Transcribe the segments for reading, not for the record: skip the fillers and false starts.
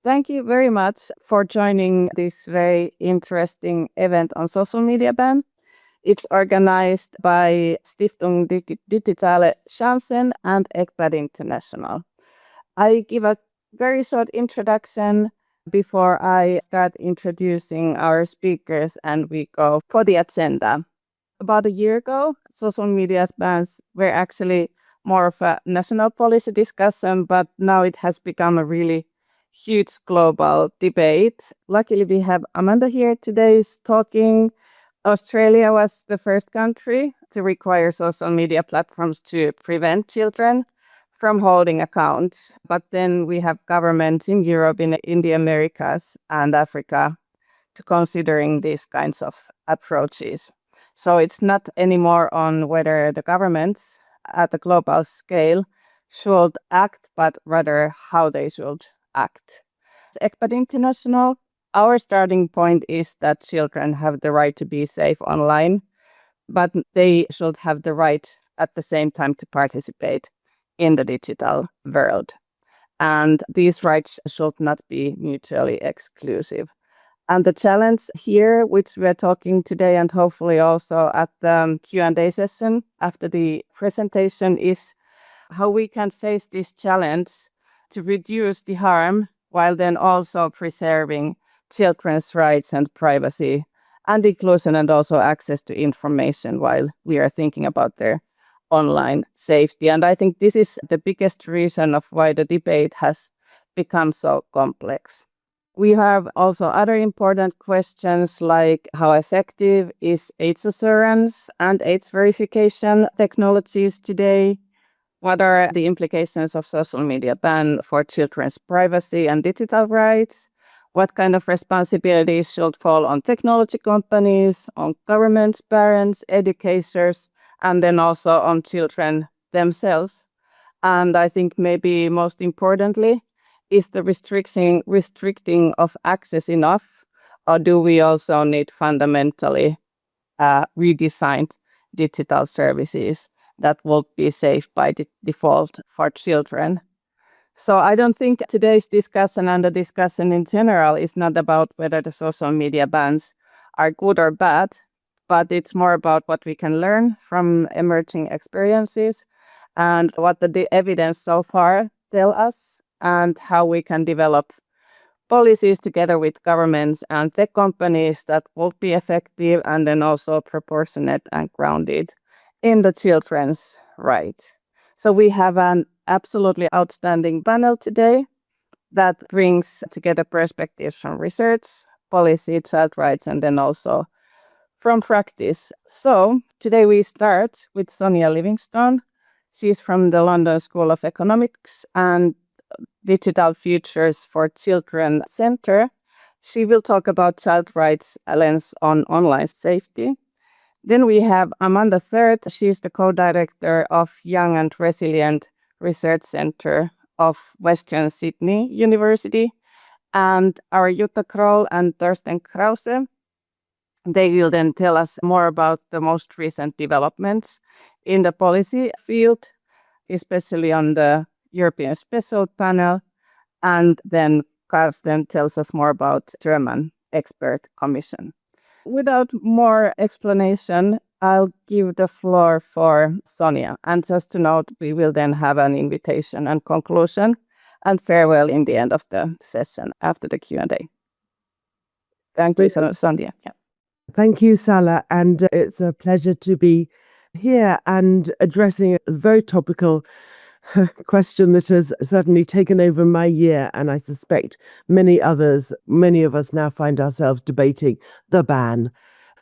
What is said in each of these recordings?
Thank you very much for joining this very interesting event on social media ban. It's organized by Stiftung Digitale Chancen and Ecpat International. I give a very short introduction before I start introducing our speakers and we go for the agenda. About a year ago, social media bans were actually more of a national policy discussion, but now it has become a really huge global debate. Luckily, we have Amanda here today talking. Australia was the first country to require social media platforms to prevent children from holding accounts. But then we have governments in Europe, in the Americas and Africa to considering these kinds of approaches. So it's not anymore on whether the governments at the global scale should act, but rather how they should act. Ecpat International, our starting point is that children have the right to be safe online, but they should have the right at the same time to participate in the digital world. And these rights should not be mutually exclusive. And the challenge here, which we're talking today and hopefully also at the Q&A session after the presentation, is how we can face this challenge to reduce the harm while then also preserving children's rights and privacy and inclusion and also access to information while we are thinking about their online safety. And I think this is the biggest reason of why the debate has become so complex. We have also other important questions like how effective is age assurance and age verification technologies today? What are the implications of social media ban for children's privacy and digital rights? What kind of responsibilities should fall on technology companies, on governments, parents, educators, and then also on children themselves? And I think maybe most importantly, is the restricting of access enough, or do we also need fundamentally redesigned digital services that will be safe by default for children? So I don't think today's discussion and the discussion in general is not about whether the social media bans are good or bad, but it's more about what we can learn from emerging experiences and what the evidence so far tell us, and how we can develop policies together with governments and tech companies that will be effective and then also proportionate and grounded in the children's rights. So we have an absolutely outstanding panel today that brings together perspectives from research, policy, child rights, and then also from practice. So today we start with Sonia Livingstone. She's from the London School of Economics and Digital Futures for Children Center. She will talk about child rights lens on online safety. Then we have Amanda Third. She's the co-director of Young and Resilient Research Center of Western Sydney University. And our Jutta Croll and Torsten Krause, they will then tell us more about the most recent developments in the policy field, especially on the European Special Panel, and then Karsten tells us more about German expert commission. Without more explanation, I'll give the floor for Sonia. And just to note, we will then have an invitation and conclusion and farewell in the end of the session after the Q&A. Thank you, Sonia. Yeah. Thank you, Salla, and it's a pleasure to be here and addressing a very topical question that has certainly taken over my year, and I suspect many of us now find ourselves debating the ban.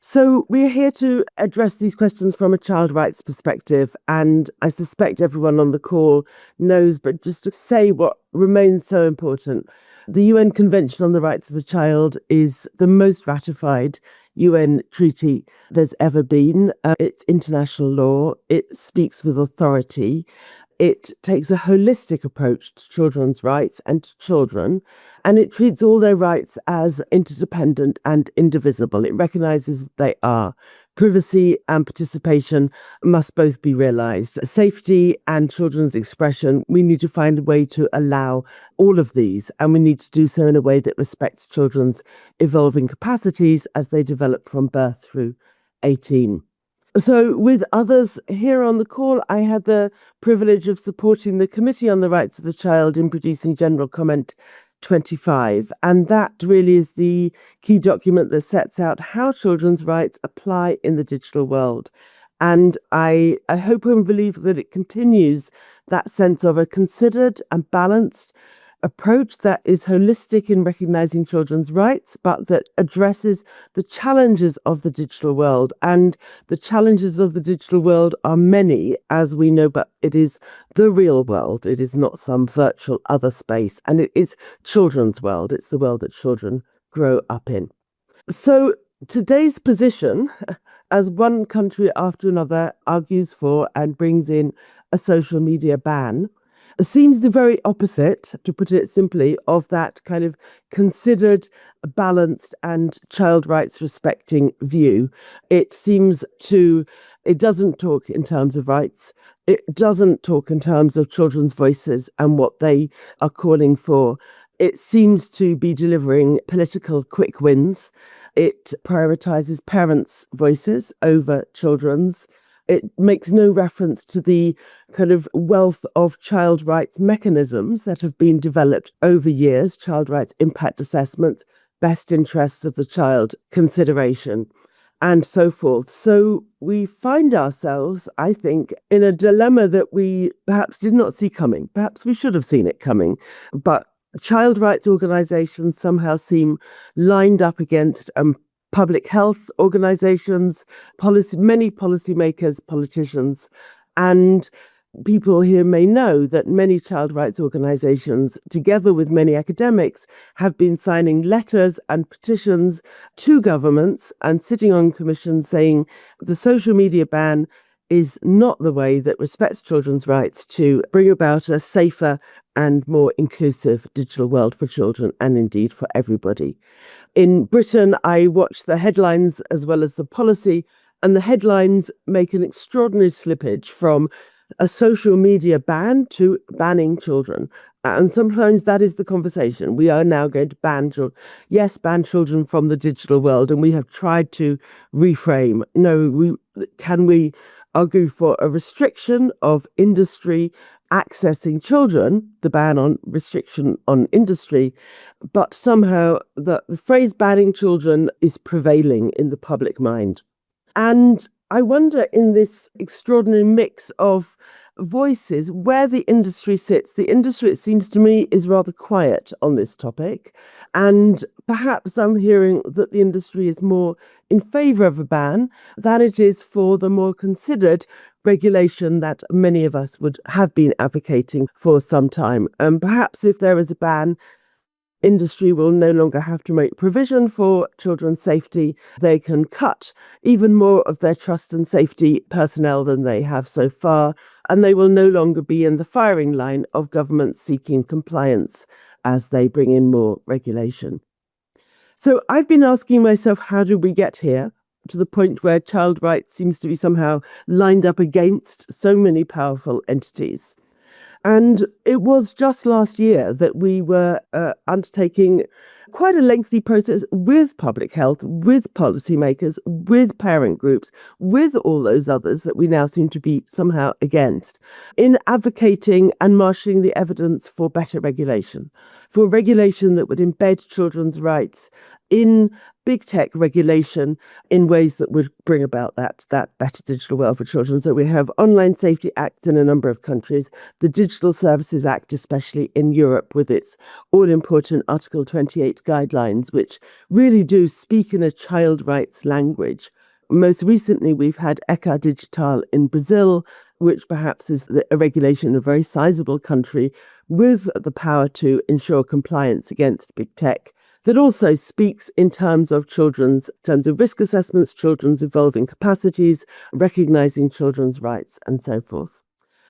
So we're here to address these questions from a child rights perspective, and I suspect everyone on the call knows, but just to say what remains so important. The UN Convention on the Rights of the Child is the most ratified UN treaty there's ever been. It's international law. It speaks with authority. It takes a holistic approach to children's rights and to children, and it treats all their rights as interdependent and indivisible. It recognizes that they are privacy and participation must both be realised. Safety and children's expression, we need to find a way to allow all of these, and we need to do so in a way that respects children's evolving capacities as they develop from birth through 18. So with others here on the call, I had the privilege of supporting the Committee on the Rights of the Child in producing General Comment 25. And that really is the key document that sets out how children's rights apply in the digital world. And I hope and believe that it continues that sense of a considered and balanced approach that is holistic in recognizing children's rights, but that addresses the challenges of the digital world. And the challenges of the digital world are many, as we know, but it is the real world. It is not some virtual other space. And it is children's world. It's the world that children grow up in. So today's position, as one country after another argues for and brings in a social media ban, seems the very opposite, to put it simply, of that kind of considered, balanced and child rights respecting view. It doesn't talk in terms of rights. It doesn't talk in terms of children's voices and what they are calling for. It seems to be delivering political quick wins. It prioritizes parents' voices over children's. It makes no reference to the kind of wealth of child rights mechanisms that have been developed over years, child rights impact assessments, best interests of the child consideration, and so forth. So we find ourselves, I think, in a dilemma that we perhaps did not see coming. Perhaps we should have seen it coming, but child rights organizations somehow seem lined up against public health organizations, many policymakers, politicians, and people here may know that many child rights organizations, together with many academics, have been signing letters and petitions to governments and sitting on commissions saying the social media ban is not the way that respects children's rights to bring about a safer and more inclusive digital world for children and indeed for everybody. In Britain, I watched the headlines as well as the policy, and the headlines make an extraordinary slippage from a social media ban to banning children. And sometimes that is the conversation. We are now going to ban children. Yes, ban children from the digital world. And we have tried to reframe. No, can we argue for a restriction of industry accessing children, the ban on restriction on industry, but somehow the phrase banning children is prevailing in the public mind. And I wonder, in this extraordinary mix of voices, where the industry sits. The industry, it seems to me, is rather quiet on this topic. And perhaps I'm hearing that the industry is more in favour of a ban than it is for the more considered regulation that many of us would have been advocating for some time. And perhaps if there is a ban, industry will no longer have to make provision for children's safety. They can cut even more of their trust and safety personnel than they have so far, and they will no longer be in the firing line of governments seeking compliance as they bring in more regulation. So I've been asking myself, how did we get here, to the point where child rights seems to be somehow lined up against so many powerful entities? And it was just last year that we were undertaking quite a lengthy process with public health, with policymakers, with parent groups, with all those others that we now seem to be somehow against, in advocating and marshalling the evidence for better regulation, for regulation that would embed children's rights in big tech regulation in ways that would bring about that better digital world for children. So we have Online Safety Acts in a number of countries, the Digital Services Act, especially in Europe, with its all-important Article 28 guidelines, which really do speak in a child rights language. Most recently, we've had Ecpat Digital in Brazil, which perhaps is a regulation in a very sizable country with the power to ensure compliance against big tech, that also speaks in terms of risk assessments, children's evolving capacities, recognizing children's rights, and so forth.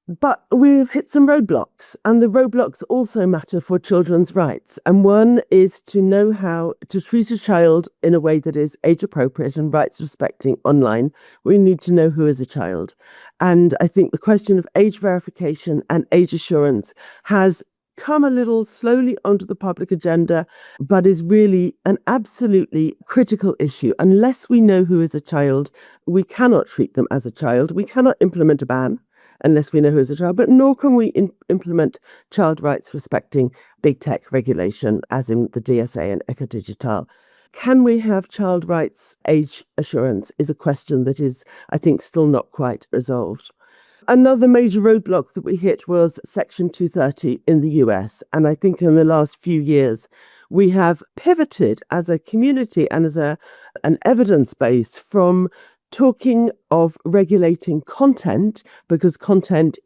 But we've hit some roadblocks, and the roadblocks also matter for children's rights. And one is to know how to treat a child in a way that is age appropriate and rights respecting online. We need to know who is a child. And I think the question of age verification and age assurance has come a little slowly onto the public agenda, but is really an absolutely critical issue. Unless we know who is a child, we cannot treat them as a child. We cannot implement a ban unless we know who is a child, but nor can we implement child rights respecting big tech regulation, as in the DSA and Ecpat. Can we have child rights age assurance is a question that is, I think, still not quite resolved. Another major roadblock that we hit was Section 230 in the US. And I think in the last few years, we have pivoted as a community and as an evidence base from talking of regulating content, because content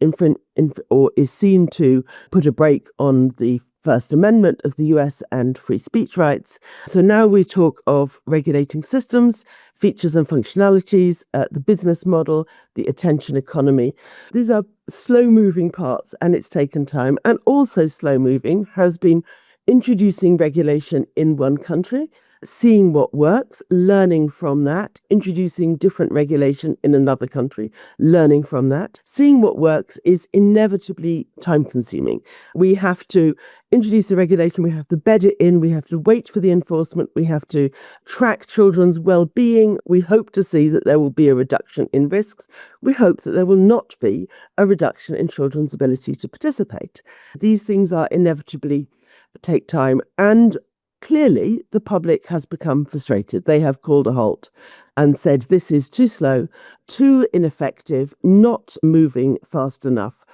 is seen to put a brake on the First Amendment of the US and free speech rights. So now we talk of regulating systems, features and functionalities, the business model, the attention economy. These are slow-moving parts, and it's taken time. And also slow-moving has been introducing regulation in one country, seeing what works, learning from that, introducing different regulation in another country, learning from that. Seeing what works is inevitably time-consuming. We have to introduce the regulation, we have to bed it in, we have to wait for the enforcement, we have to track children's well-being. We hope to see that there will be a reduction in risks. We hope that there will not be a reduction in children's ability to participate. These things are inevitably take time, and clearly, the public has become frustrated. They have called a halt and said this is too slow, too ineffective, not moving fast enough,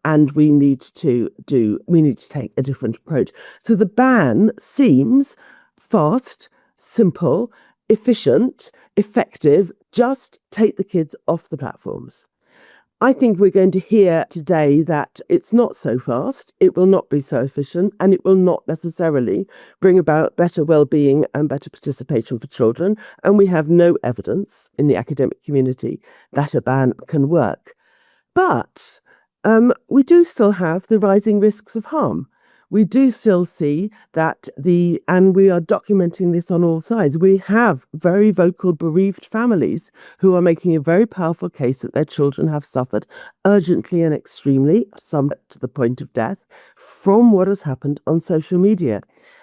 and we need to take a different approach. So the ban seems fast, simple, efficient, effective. Just take the kids off the platforms. I think we're going to hear today that it's not so fast, it will not be so efficient, and it will not necessarily bring about better well-being and better participation for children. And we have no evidence in the academic community that a ban can work. But we do still have the rising risks of harm. We do still see that and we are documenting this on all sides. We have very vocal bereaved families who are making a very powerful case that their children have suffered urgently and extremely, some to the point of death, from what has happened on social media.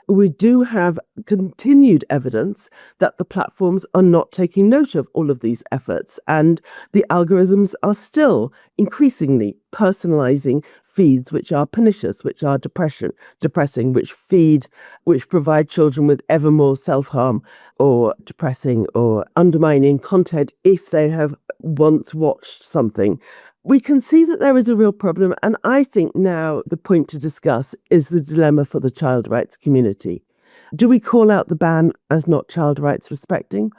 We do have continued evidence that the platforms are not taking note of all of these efforts, and the algorithms are still increasingly personalizing feeds which are pernicious, which are depressing, which provide children with ever more self-harm or depressing or undermining content if they have once watched something. We can see that there is a real problem, and I think now the point to discuss is the dilemma for the child rights community. Do we call out the ban as not child rights respecting?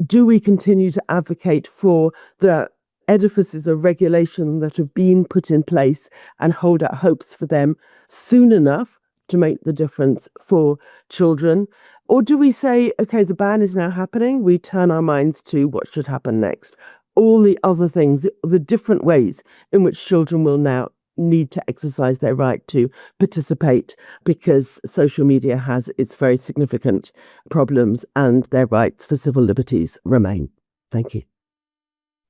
Do we continue to advocate for the edifices of regulation that have been put in place and hold out hopes for them soon enough to make the difference for children? Or do we say, okay, the ban is now happening, we turn our minds to what should happen next? All the other things, the different ways in which children will now need to exercise their right to participate, because social media has its very significant problems and their rights for civil liberties remain. Thank you.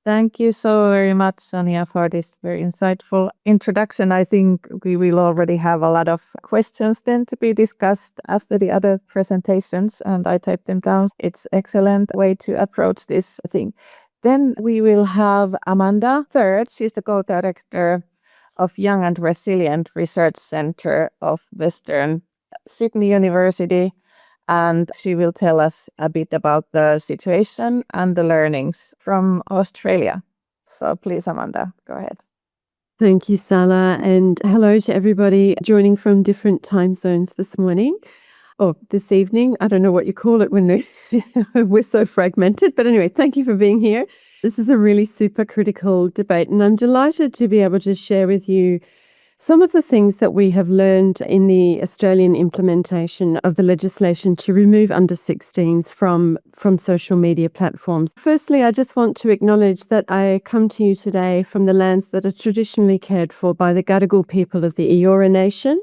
Thank you so very much, Sonia, for this very insightful introduction. I think we will already have a lot of questions then to be discussed after the other presentations, and I typed them down. It's an excellent way to approach this thing. Then we will have Amanda Third. She's the co-director of Young and Resilient Research Centre of Western Sydney University, and she will tell us a bit about the situation and the learnings from Australia. So please, Amanda, go ahead. Thank you, Salla, and hello to everybody joining from different time zones this morning. Or this evening. I don't know what you call it when we're so fragmented. But anyway, thank you for being here. This is a really super critical debate, and I'm delighted to be able to share with you Some of the things that we have learned in the Australian implementation of the legislation to remove under 16s from social media platforms. Firstly, I just want to acknowledge that I come to you today from the lands that are traditionally cared for by the Gadigal people of the Eora Nation,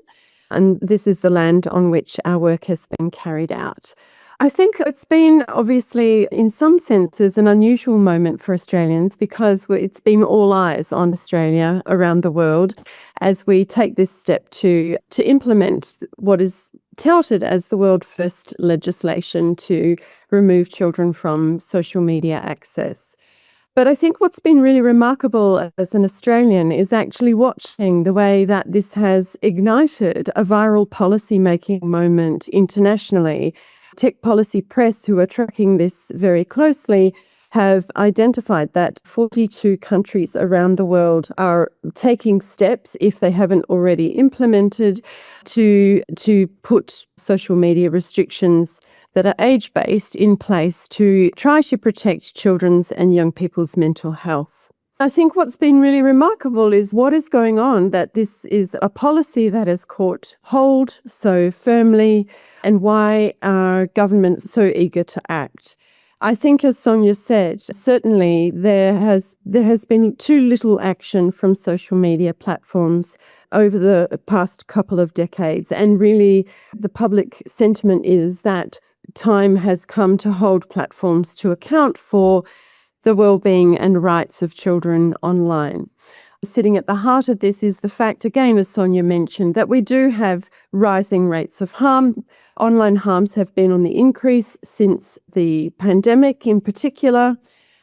and this is the land on which our work has been carried out. I think it's been obviously, in some senses, an unusual moment for Australians because it's been all eyes on Australia around the world as we take this step to implement what is touted as the world's first legislation to remove children from social media access. But I think what's been really remarkable as an Australian is actually watching the way that this has ignited a viral policy-making moment internationally. Tech Policy Press, who are tracking this very closely, have identified that 42 countries around the world are taking steps, if they haven't already implemented, to put social media restrictions that are age-based in place to try to protect children's and young people's mental health. I think what's been really remarkable is what is going on, that this is a policy that has caught hold so firmly, and why are governments so eager to act. I think, as Sonia said, certainly there has been too little action from social media platforms over the past couple of decades, and really the public sentiment is that time has come to hold platforms to account for the well-being and rights of children online. Sitting at the heart of this is the fact, again, as Sonia mentioned, that we do have rising rates of harm. Online harms have been on the increase since the pandemic in particular,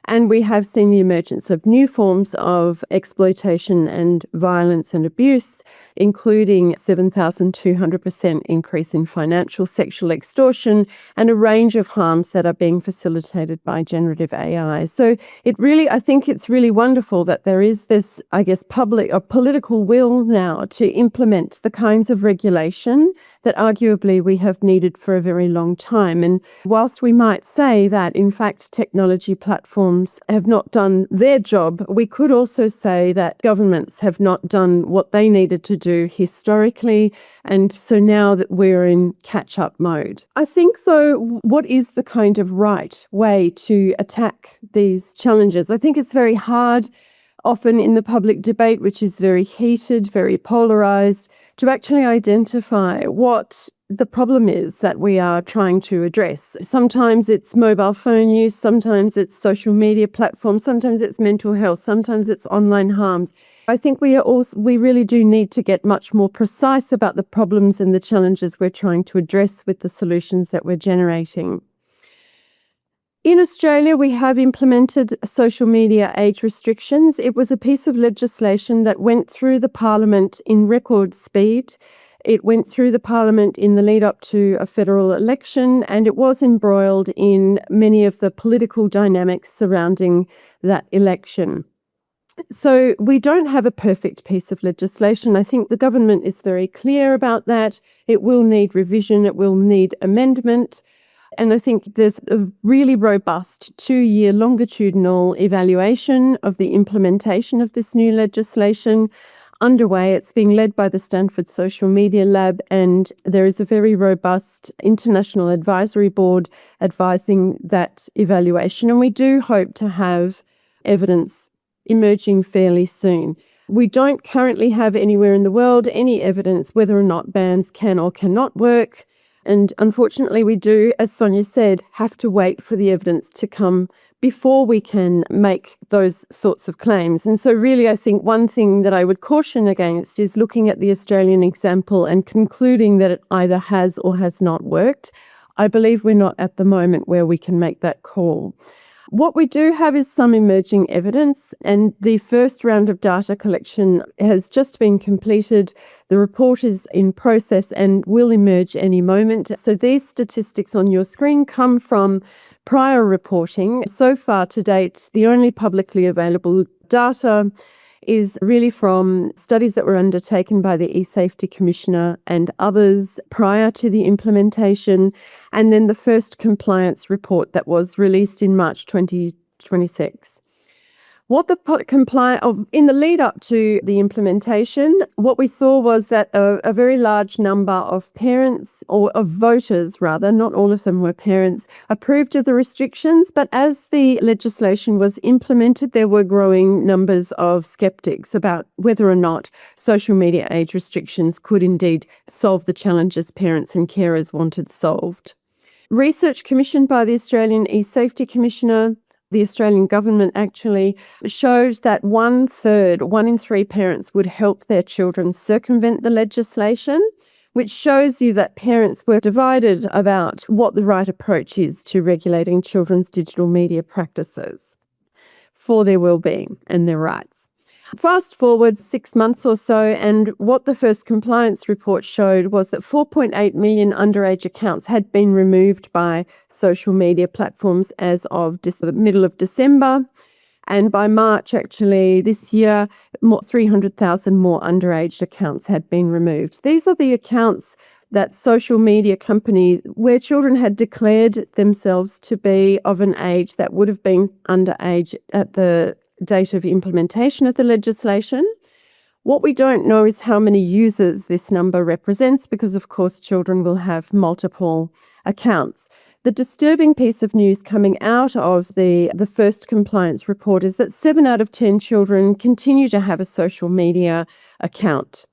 and we have seen the emergence of new forms of exploitation and violence and abuse, including 7,200% increase in financial sexual extortion and a range of harms that are being facilitated by generative AI. So I think it's really wonderful that there is this, public or political will now to implement the kinds of regulation that arguably we have needed for a very long time. And whilst we might say that, in fact, technology platforms have not done their job, we could also say that governments have not done what they needed to do historically. And so now that we're in catch-up mode. I think, though, what is the kind of right way to attack these challenges? I think it's very hard, often in the public debate, which is very heated, very polarized, to actually identify what the problem is that we are trying to address. Sometimes it's mobile phone use, sometimes it's social media platforms, sometimes it's mental health, sometimes it's online harms. I think we really do need to get much more precise about the problems and the challenges we're trying to address with the solutions that we're generating. In Australia, we have implemented social media age restrictions. It was a piece of legislation that went through the Parliament in record speed. It went through the Parliament in the lead up to a federal election, and it was embroiled in many of the political dynamics surrounding that election. So we don't have a perfect piece of legislation. I think the government is very clear about that. It will need revision. It will need amendment. And I think there's a really robust 2-year longitudinal evaluation of the implementation of this new legislation underway. It's being led by the Stanford Social Media Lab, and there is a very robust international advisory board advising that evaluation. And we do hope to have evidence emerging fairly soon. We don't currently have anywhere in the world any evidence whether or not bans can or cannot work. And unfortunately, we do, as Sonia said, have to wait for the evidence to come before we can make those sorts of claims. And so really, I think one thing that I would caution against is looking at the Australian example and concluding that it either has or has not worked. I believe we're not at the moment where we can make that call. What we do have is some emerging evidence, and the first round of data collection has just been completed. The report is in process and will emerge any moment. So these statistics on your screen come from prior reporting. So far to date, the only publicly available data is really from studies that were undertaken by the eSafety Commissioner and others prior to the implementation, and then the first compliance report that was released in March 2026. What in the lead up to the implementation, what we saw was that a very large number of parents, or of voters rather, not all of them were parents, approved of the restrictions. But as the legislation was implemented, there were growing numbers of skeptics about whether or not social media age restrictions could indeed solve the challenges parents and carers wanted solved. Research commissioned by the Australian E-Safety Commissioner, the Australian government actually, showed that 1/3, 1 in 3 parents would help their children circumvent the legislation, which shows you that parents were divided about what the right approach is to regulating children's digital media practices for their well-being and their rights. Fast forward 6 months or so, and what the first compliance report showed was that 4.8 million underage accounts had been removed by social media platforms as of the middle of December. And by March, actually, this year, 300,000 more underage accounts had been removed. These are the accounts that social media companies, where children had declared themselves to be of an age that would have been underage at the date of implementation of the legislation. What we don't know is how many users this number represents, because of course children will have multiple accounts. The disturbing piece of news coming out of the first compliance report is that 7 out of 10 children continue to have a social media account.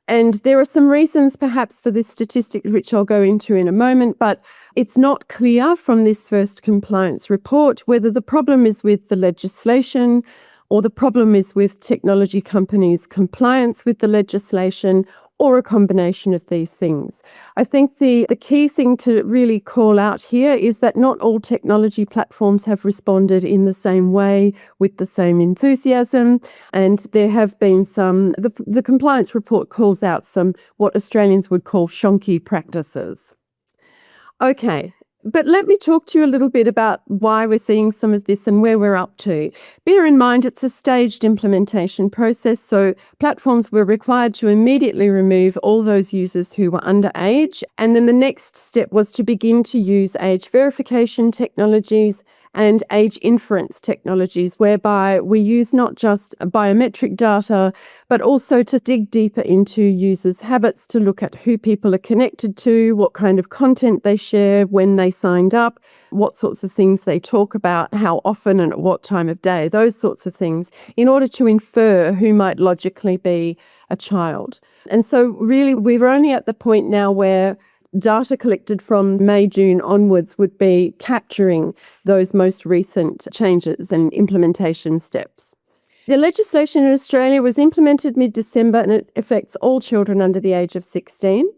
And there are some reasons perhaps for this statistic, which I'll go into in a moment, but it's not clear from this first compliance report whether the problem is with the legislation or the problem is with technology companies' compliance with the legislation, or a combination of these things. I think the key thing to really call out here is that not all technology platforms have responded in the same way, with the same enthusiasm, and there have been the compliance report calls out some what Australians would call shonky practices. Okay. But let me talk to you a little bit about why we're seeing some of this and where we're up to. Bear in mind, it's a staged implementation process, so platforms were required to immediately remove all those users who were underage. And then the next step was to begin to use age verification technologies and age inference technologies, whereby we use not just biometric data, but also to dig deeper into users' habits, to look at who people are connected to, what kind of content they share, when they signed up, what sorts of things they talk about, how often and at what time of day, those sorts of things, in order to infer who might logically be a child. And so really, we're only at the point now where data collected from May, June onwards would be capturing those most recent changes and implementation steps. The legislation in Australia was implemented mid-December, and it affects all children under the age of 16.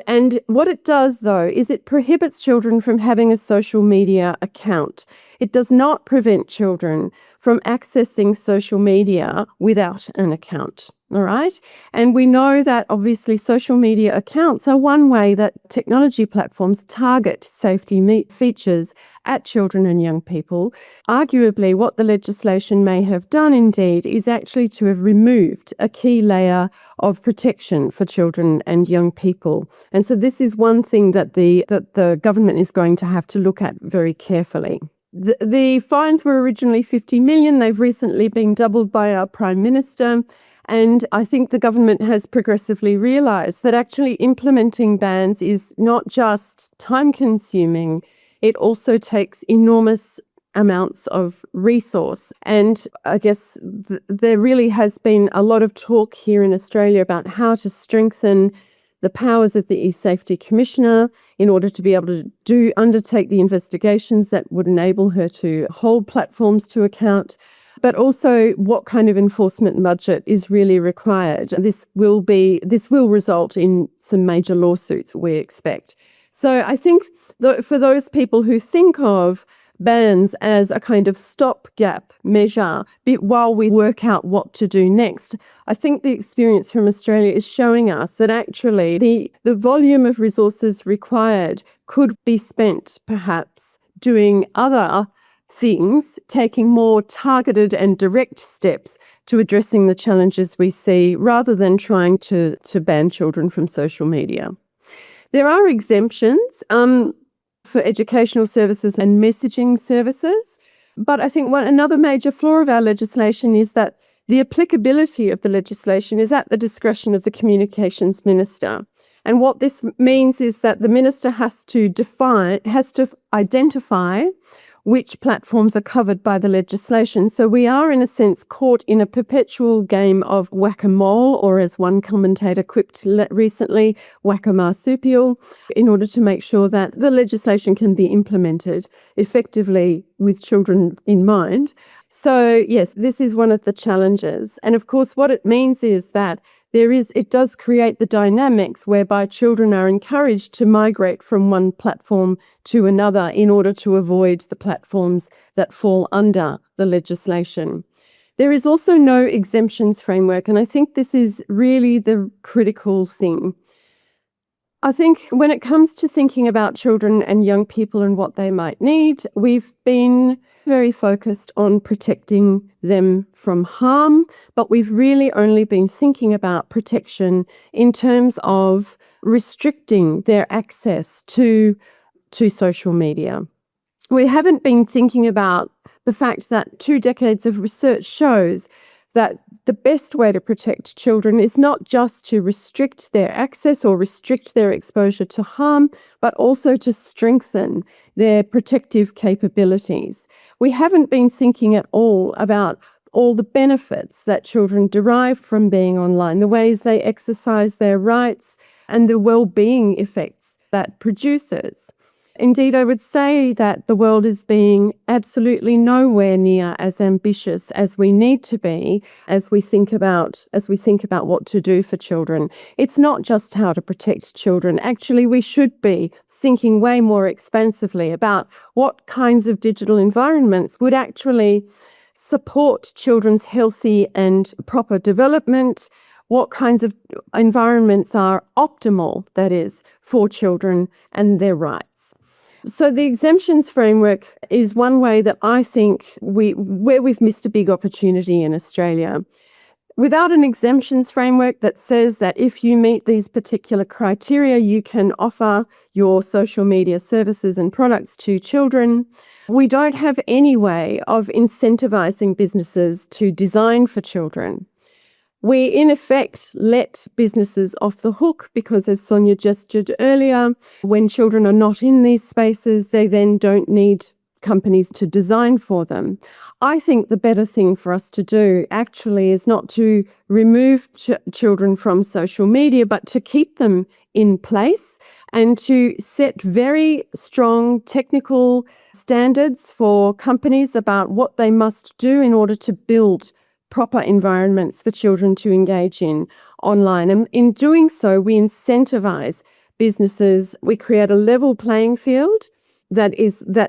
And what it does, though, is it prohibits children from having a social media account. It does not prevent children from accessing social media without an account. All right. And we know that obviously social media accounts are one way that technology platforms target safety features at children and young people. Arguably, what the legislation may have done indeed is actually to have removed a key layer of protection for children and young people. And so this is one thing that the government is going to have to look at very carefully. The fines were originally 50 million. They've recently been doubled by our Prime Minister. And I think the government has progressively realised that actually implementing bans is not just time-consuming, it also takes enormous amounts of resource. And I guess there really has been a lot of talk here in Australia about how to strengthen the powers of the E-Safety Commissioner in order to be able to undertake the investigations that would enable her to hold platforms to account, but also what kind of enforcement budget is really required. This will result in some major lawsuits, we expect. So I think for those people who think of bans as a kind of stopgap measure while we work out what to do next, I think the experience from Australia is showing us that actually the volume of resources required could be spent perhaps doing other things, taking more targeted and direct steps to addressing the challenges we see, rather than trying to ban children from social media. There are exemptions for educational services and messaging services, But I think another major flaw of our legislation is that the applicability of the legislation is at the discretion of the communications minister. And what this means is that the minister has to identify which platforms are covered by the legislation. So we are, in a sense, caught in a perpetual game of whack-a-mole, or as one commentator quipped recently, whack-a-marsupial, in order to make sure that the legislation can be implemented effectively with children in mind. So yes, this is one of the challenges. And of course, what it means is that it does create the dynamics whereby children are encouraged to migrate from one platform to another in order to avoid the platforms that fall under the legislation. There is also no exemptions framework, and I think this is really the critical thing. I think when it comes to thinking about children and young people and what they might need, we've been very focused on protecting them from harm, but we've really only been thinking about protection in terms of restricting their access to social media. We haven't been thinking about the fact that 2 decades of research shows that the best way to protect children is not just to restrict their access or restrict their exposure to harm, but also to strengthen their protective capabilities. We haven't been thinking at all about all the benefits that children derive from being online, the ways they exercise their rights, and the well-being effects that produces. Indeed, I would say that the world is being absolutely nowhere near as ambitious as we need to be as we think about what to do for children. It's not just how to protect children. Actually, we should be thinking way more expansively about what kinds of digital environments would actually support children's healthy and proper development, what kinds of environments are optimal, that is, for children and their rights. So the exemptions framework is one way that I think where we've missed a big opportunity in Australia. Without an exemptions framework that says that if you meet these particular criteria, you can offer your social media services and products to children, we don't have any way of incentivizing businesses to design for children. We, in effect, let businesses off the hook because, as Sonia gestured earlier, when children are not in these spaces, they then don't need companies to design for them. I think the better thing for us to do actually is not to remove children from social media, but to keep them in place and to set very strong technical standards for companies about what they must do in order to build proper environments for children to engage in online. And in doing so, we incentivize businesses. We create a level playing field that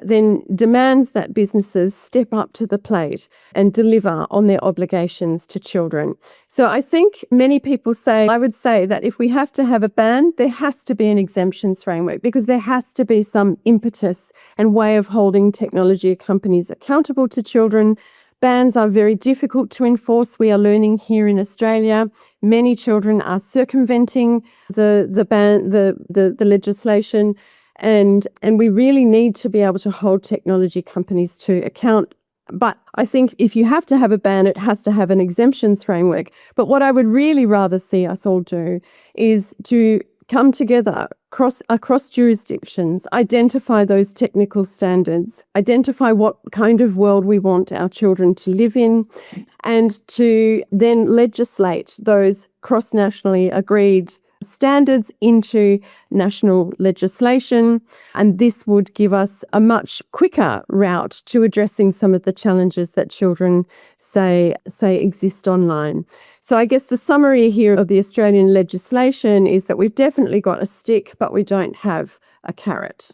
then demands that businesses step up to the plate and deliver on their obligations to children. So I think I would say that if we have to have a ban, there has to be an exemptions framework because there has to be some impetus and way of holding technology companies accountable to children. Bans are very difficult to enforce. We are learning here in Australia. Many children are circumventing the ban, the legislation, and we really need to be able to hold technology companies to account. But I think if you have to have a ban, it has to have an exemptions framework. But what I would really rather see us all do is to come together across jurisdictions, identify those technical standards, identify what kind of world we want our children to live in, and to then legislate those cross-nationally agreed standards into national legislation. And this would give us a much quicker route to addressing some of the challenges that children say exist online. So I guess the summary here of the Australian legislation is that we've definitely got a stick, but we don't have a carrot.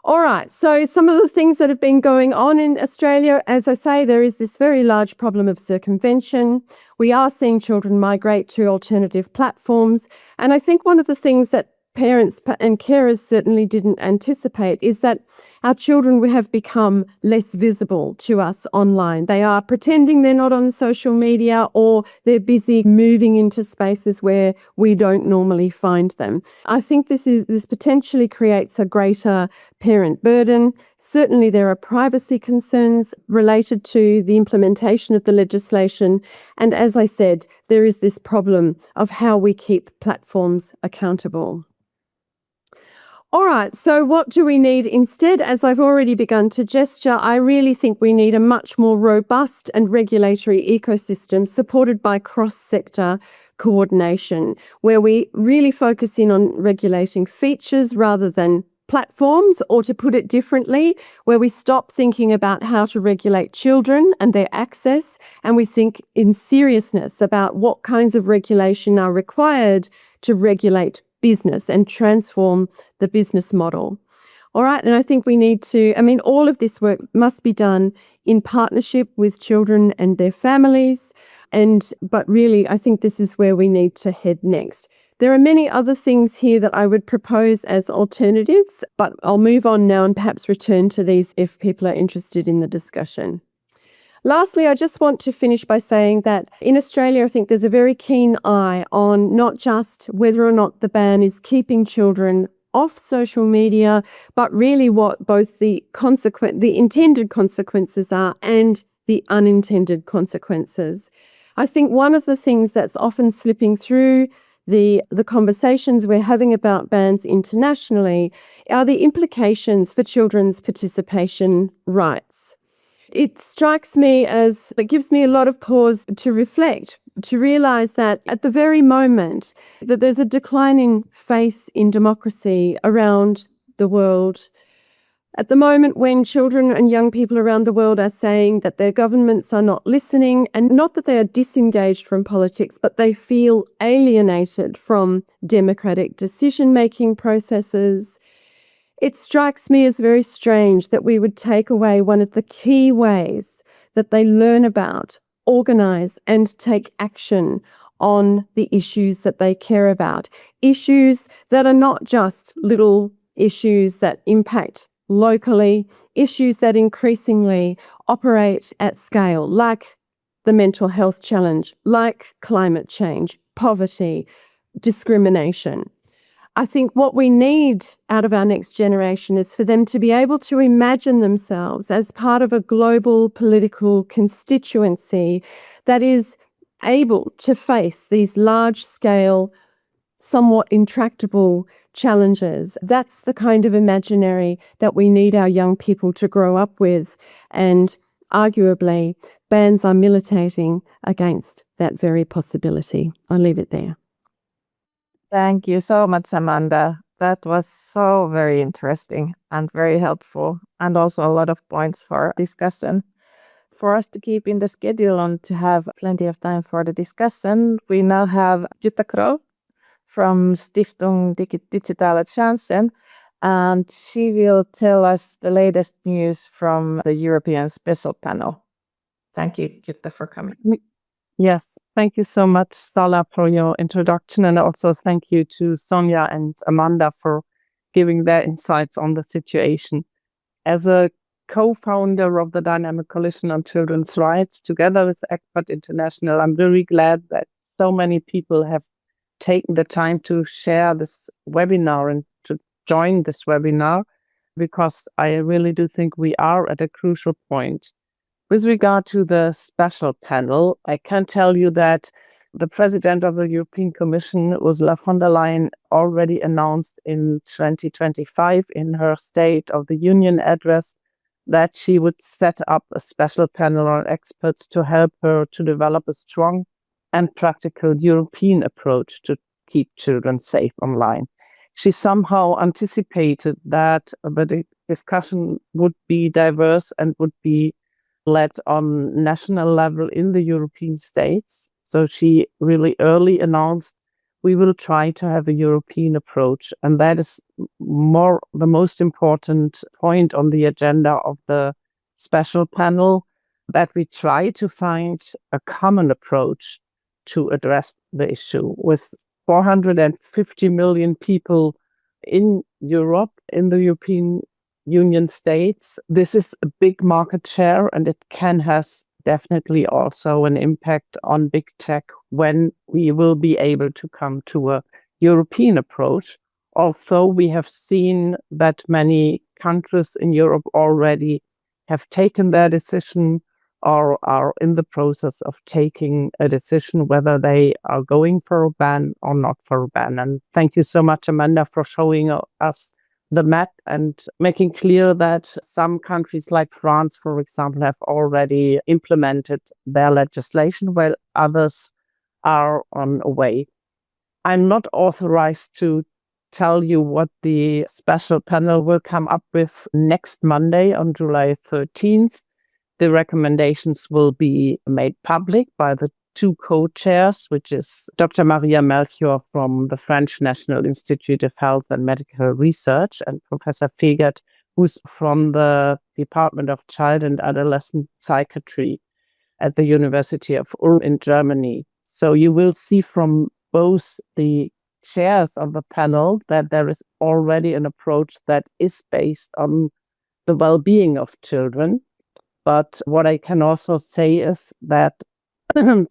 All right, so some of the things that have been going on in Australia, as I say, there is this very large problem of circumvention. We are seeing children migrate to alternative platforms. And I think one of the things that parents and carers certainly didn't anticipate is that our children have become less visible to us online. They are pretending they're not on social media, or they're busy moving into spaces where we don't normally find them. I think this potentially creates a greater parent burden. Certainly, there are privacy concerns related to the implementation of the legislation. And as I said, there is this problem of how we keep platforms accountable. All right, so what do we need instead? As I've already begun to gesture, I really think we need a much more robust and regulatory ecosystem supported by cross-sector coordination, where we really focus in on regulating features rather than platforms, or to put it differently, where we stop thinking about how to regulate children and their access, and we think in seriousness about what kinds of regulation are required to regulate business and transform the business model. All right, and I think we need to, all of this work must be done in partnership with children and their families, but really I think this is where we need to head next. There are many other things here that I would propose as alternatives, but I'll move on now and perhaps return to these if people are interested in the discussion. Lastly, I just want to finish by saying that in Australia, I think there's a very keen eye on not just whether or not the ban is keeping children off social media, but really what both the intended consequences are and the unintended consequences. I think one of the things that's often slipping through the conversations we're having about bans internationally are the implications for children's participation rights. It strikes me as, it gives me a lot of pause to reflect, to realize that at the very moment that there's a declining faith in democracy around the world, at the moment when children and young people around the world are saying that their governments are not listening, and not that they are disengaged from politics, but they feel alienated from democratic decision-making processes, it strikes me as very strange that we would take away one of the key ways that they learn about, organise and take action on the issues that they care about. Issues that are not just little issues that impact locally, issues that increasingly operate at scale, like the mental health challenge, like climate change, poverty, discrimination. I think what we need out of our next generation is for them to be able to imagine themselves as part of a global political constituency that is able to face these large-scale, somewhat intractable challenges. That's the kind of imaginary that we need our young people to grow up with, and arguably, bans are militating against that very possibility. I'll leave it there. Thank you so much, Amanda. That was so very interesting and very helpful, and also a lot of points for discussion. For us to keep in the schedule and to have plenty of time for the discussion, we now have Jutta Croll from Stiftung Digitale Chancen, and she will tell us the latest news from the European Special Panel. Thank you, Jutta, for coming. Yes, thank you so much, Salla, for your introduction, and also thank you to Sonia and Amanda for giving their insights on the situation. As a co-founder of the Dynamic Coalition on Children's Rights, together with Ecpat International, I'm very glad that so many people have taken the time to share this webinar and to join this webinar, because I really do think we are at a crucial point. With regard to the special panel, I can tell you that the President of the European Commission, Ursula von der Leyen, already announced in 2025 in her State of the Union address that she would set up a special panel on experts to help her to develop a strong and practical European approach to keep children safe online. She somehow anticipated that the discussion would be diverse and would be led on national level in the European states. So she really early announced we will try to have a European approach. And that is the most important point on the agenda of the special panel, that we try to find a common approach to address the issue. With 450 million people in Europe, in the European Union states, this is a big market share, and it can has definitely also an impact on big tech when we will be able to come to a European approach. Although we have seen that many countries in Europe already have taken their decision or are in the process of taking a decision whether they are going for a ban or not for a ban. And thank you so much, Amanda, for showing us the map and making clear that some countries like France, for example, have already implemented their legislation while others are on a way. I'm not authorized to tell you what the special panel will come up with next Monday on July 13th. The recommendations will be made public by the two co-chairs, which is Dr. Maria Melchior from the French National Institute of Health and Medical Research and Professor Fegert, who's from the Department of Child and Adolescent Psychiatry at the University of Ulm in Germany. So you will see from both the chairs of the panel that there is already an approach that is based on the well-being of children. But what I can also say is that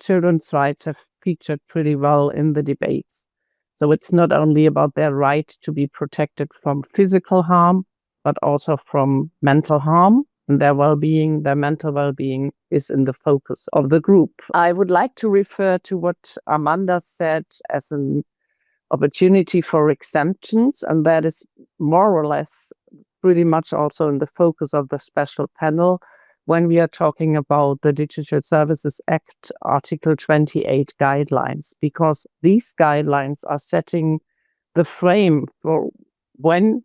children's rights have featured pretty well in the debates. So it's not only about their right to be protected from physical harm, but also from mental harm. And their well-being, their mental well-being is in the focus of the group. I would like to refer to what Amanda said as an opportunity for exemptions, and that is more or less pretty much also in the focus of the special panel when we are talking about the Digital Services Act Article 28 guidelines, because these guidelines are setting the frame for when,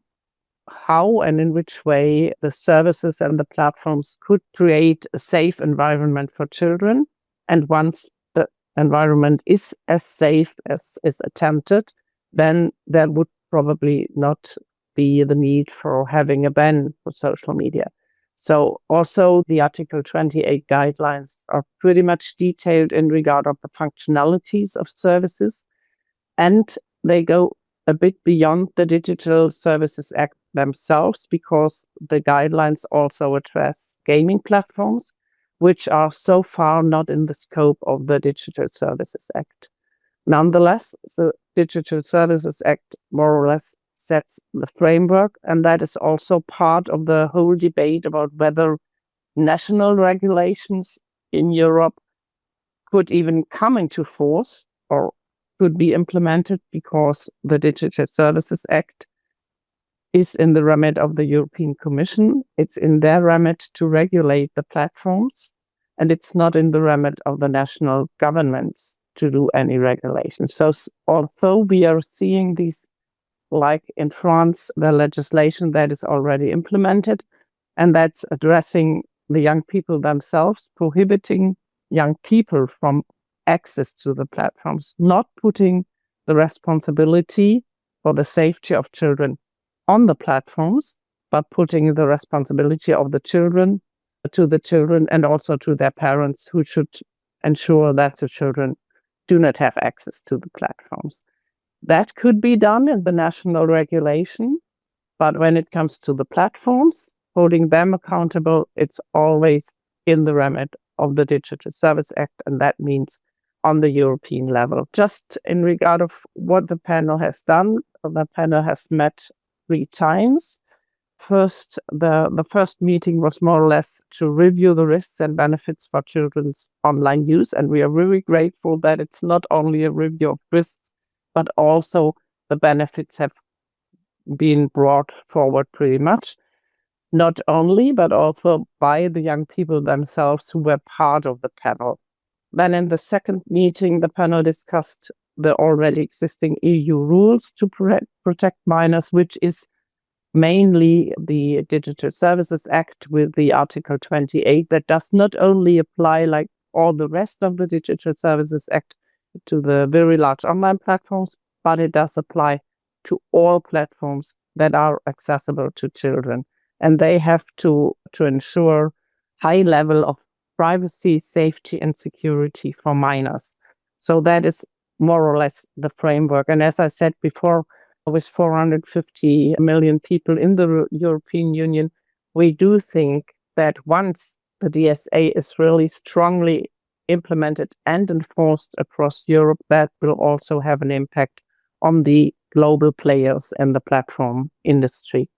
how, and in which way the services and the platforms could create a safe environment for children. And once the environment is as safe as is attempted, then there would probably not be the need for having a ban for social media. So also the Article 28 guidelines are pretty much detailed in regard of the functionalities of services, and they go a bit beyond the Digital Services Act themselves, because the guidelines also address gaming platforms, which are so far not in the scope of the Digital Services Act. Nonetheless, the Digital Services Act more or less sets the framework, and that is also part of the whole debate about whether national regulations in Europe could even come into force or could be implemented, because the Digital Services Act is in the remit of the European Commission. It's in their remit to regulate the platforms, and it's not in the remit of the national governments to do any regulation. So although we are seeing these, like in France, the legislation that is already implemented, and that's addressing the young people themselves, prohibiting young people from access to the platforms, not putting the responsibility for the safety of children on the platforms, but putting the responsibility of the children to the children and also to their parents, who should ensure that the children do not have access to the platforms. That could be done in the national regulation, but when it comes to the platforms, holding them accountable, it's always in the remit of the Digital Service Act, and that means on the European level. Just in regard of what the panel has done, the panel has met 3 times. First, the first meeting was more or less to review the risks and benefits for children's online use, and we are really grateful that it's not only a review of risks, but also the benefits have been brought forward pretty much, not only, but also by the young people themselves who were part of the panel. Then in the second meeting, the panel discussed the already existing EU rules to protect minors, which is mainly the Digital Services Act with the Article 28 that does not only apply like all the rest of the Digital Services Act to the very large online platforms, but it does apply to all platforms that are accessible to children. And they have to ensure high level of privacy, safety, and security for minors. So that is more or less the framework. And as I said before, with 450 million people in the European Union, we do think that once the DSA is really strongly implemented and enforced across Europe, that will also have an impact on the global players and the platform industry.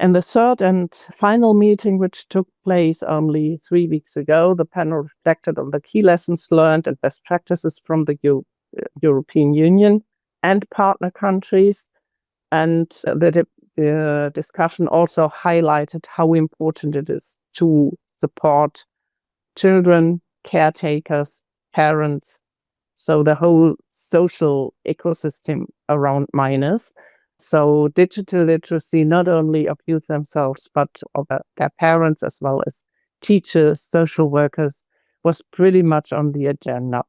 In the third and final meeting, which took place only 3 weeks ago, the panel reflected on the key lessons learned and best practices from the European Union and partner countries. And the discussion also highlighted how important it is to support children, caretakers, parents, so the whole social ecosystem around minors. So digital literacy, not only of youth themselves, but of their parents as well as teachers, social workers, was pretty much on the agenda.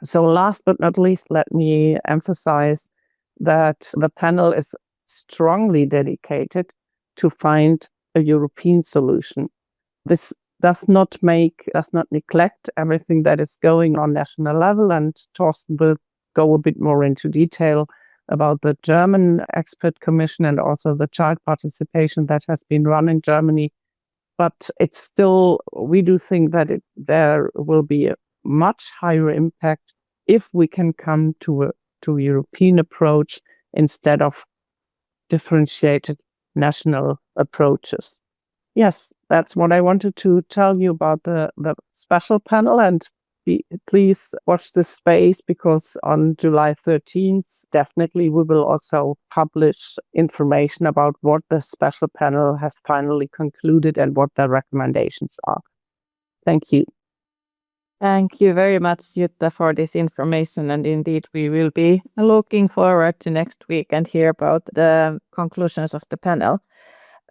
So last but not least, let me emphasize that the panel is strongly dedicated to find a European solution. This does not neglect everything that is going on national level, and Torsten will go a bit more into detail about the German expert commission and also the child participation that has been run in Germany. But it's still, we do think that there will be a much higher impact if we can come to a European approach instead of differentiated national approaches. Yes, that's what I wanted to tell you about the special panel, and please watch this space, because on July 13th, definitely we will also publish information about what the special panel has finally concluded and what their recommendations are. Thank you. Thank you very much, Jutta, for this information. And indeed, we will be looking forward to next week and hear about the conclusions of the panel.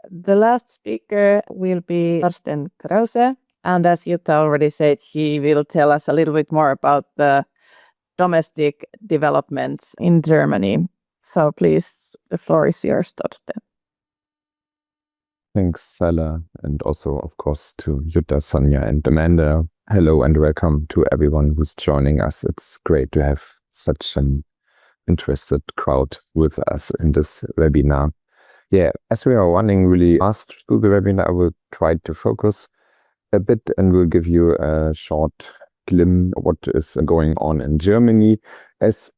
The last speaker will be Torsten Krause. And as Jutta already said, he will tell us a little bit more about the domestic developments in Germany. So please, the floor is yours, Torsten. Thanks, Salla, and also, of course, to Jutta, Sonia, and Amanda. Hello and welcome to everyone who's joining us. It's great to have such an interested crowd with us in this webinar. Yeah, as we are running really fast through the webinar, I will try to focus a bit and will give you a short glimpse of what is going on in Germany. As,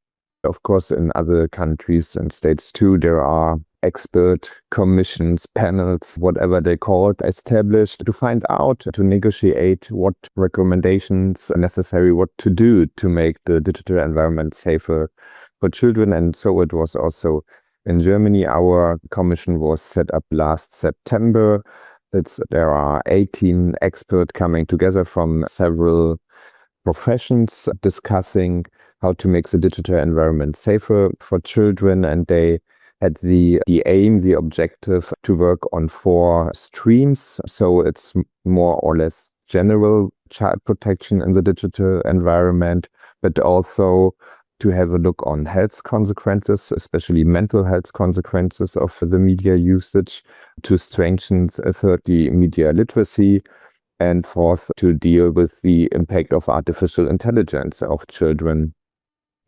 of course, in other countries and states too, there are expert commissions, panels, whatever they call it, established to find out, to negotiate what recommendations are necessary, what to do to make the digital environment safer for children. And so it was also in Germany. Our commission was set up last September. There are 18 experts coming together from several professions discussing how to make the digital environment safer for children, and they had the aim, the objective to work on 4 streams. So it's more or less general child protection in the digital environment, but also to have a look on health consequences, especially mental health consequences of the media usage, to strengthen thirdly media literacy, and fourth, to deal with the impact of artificial intelligence of children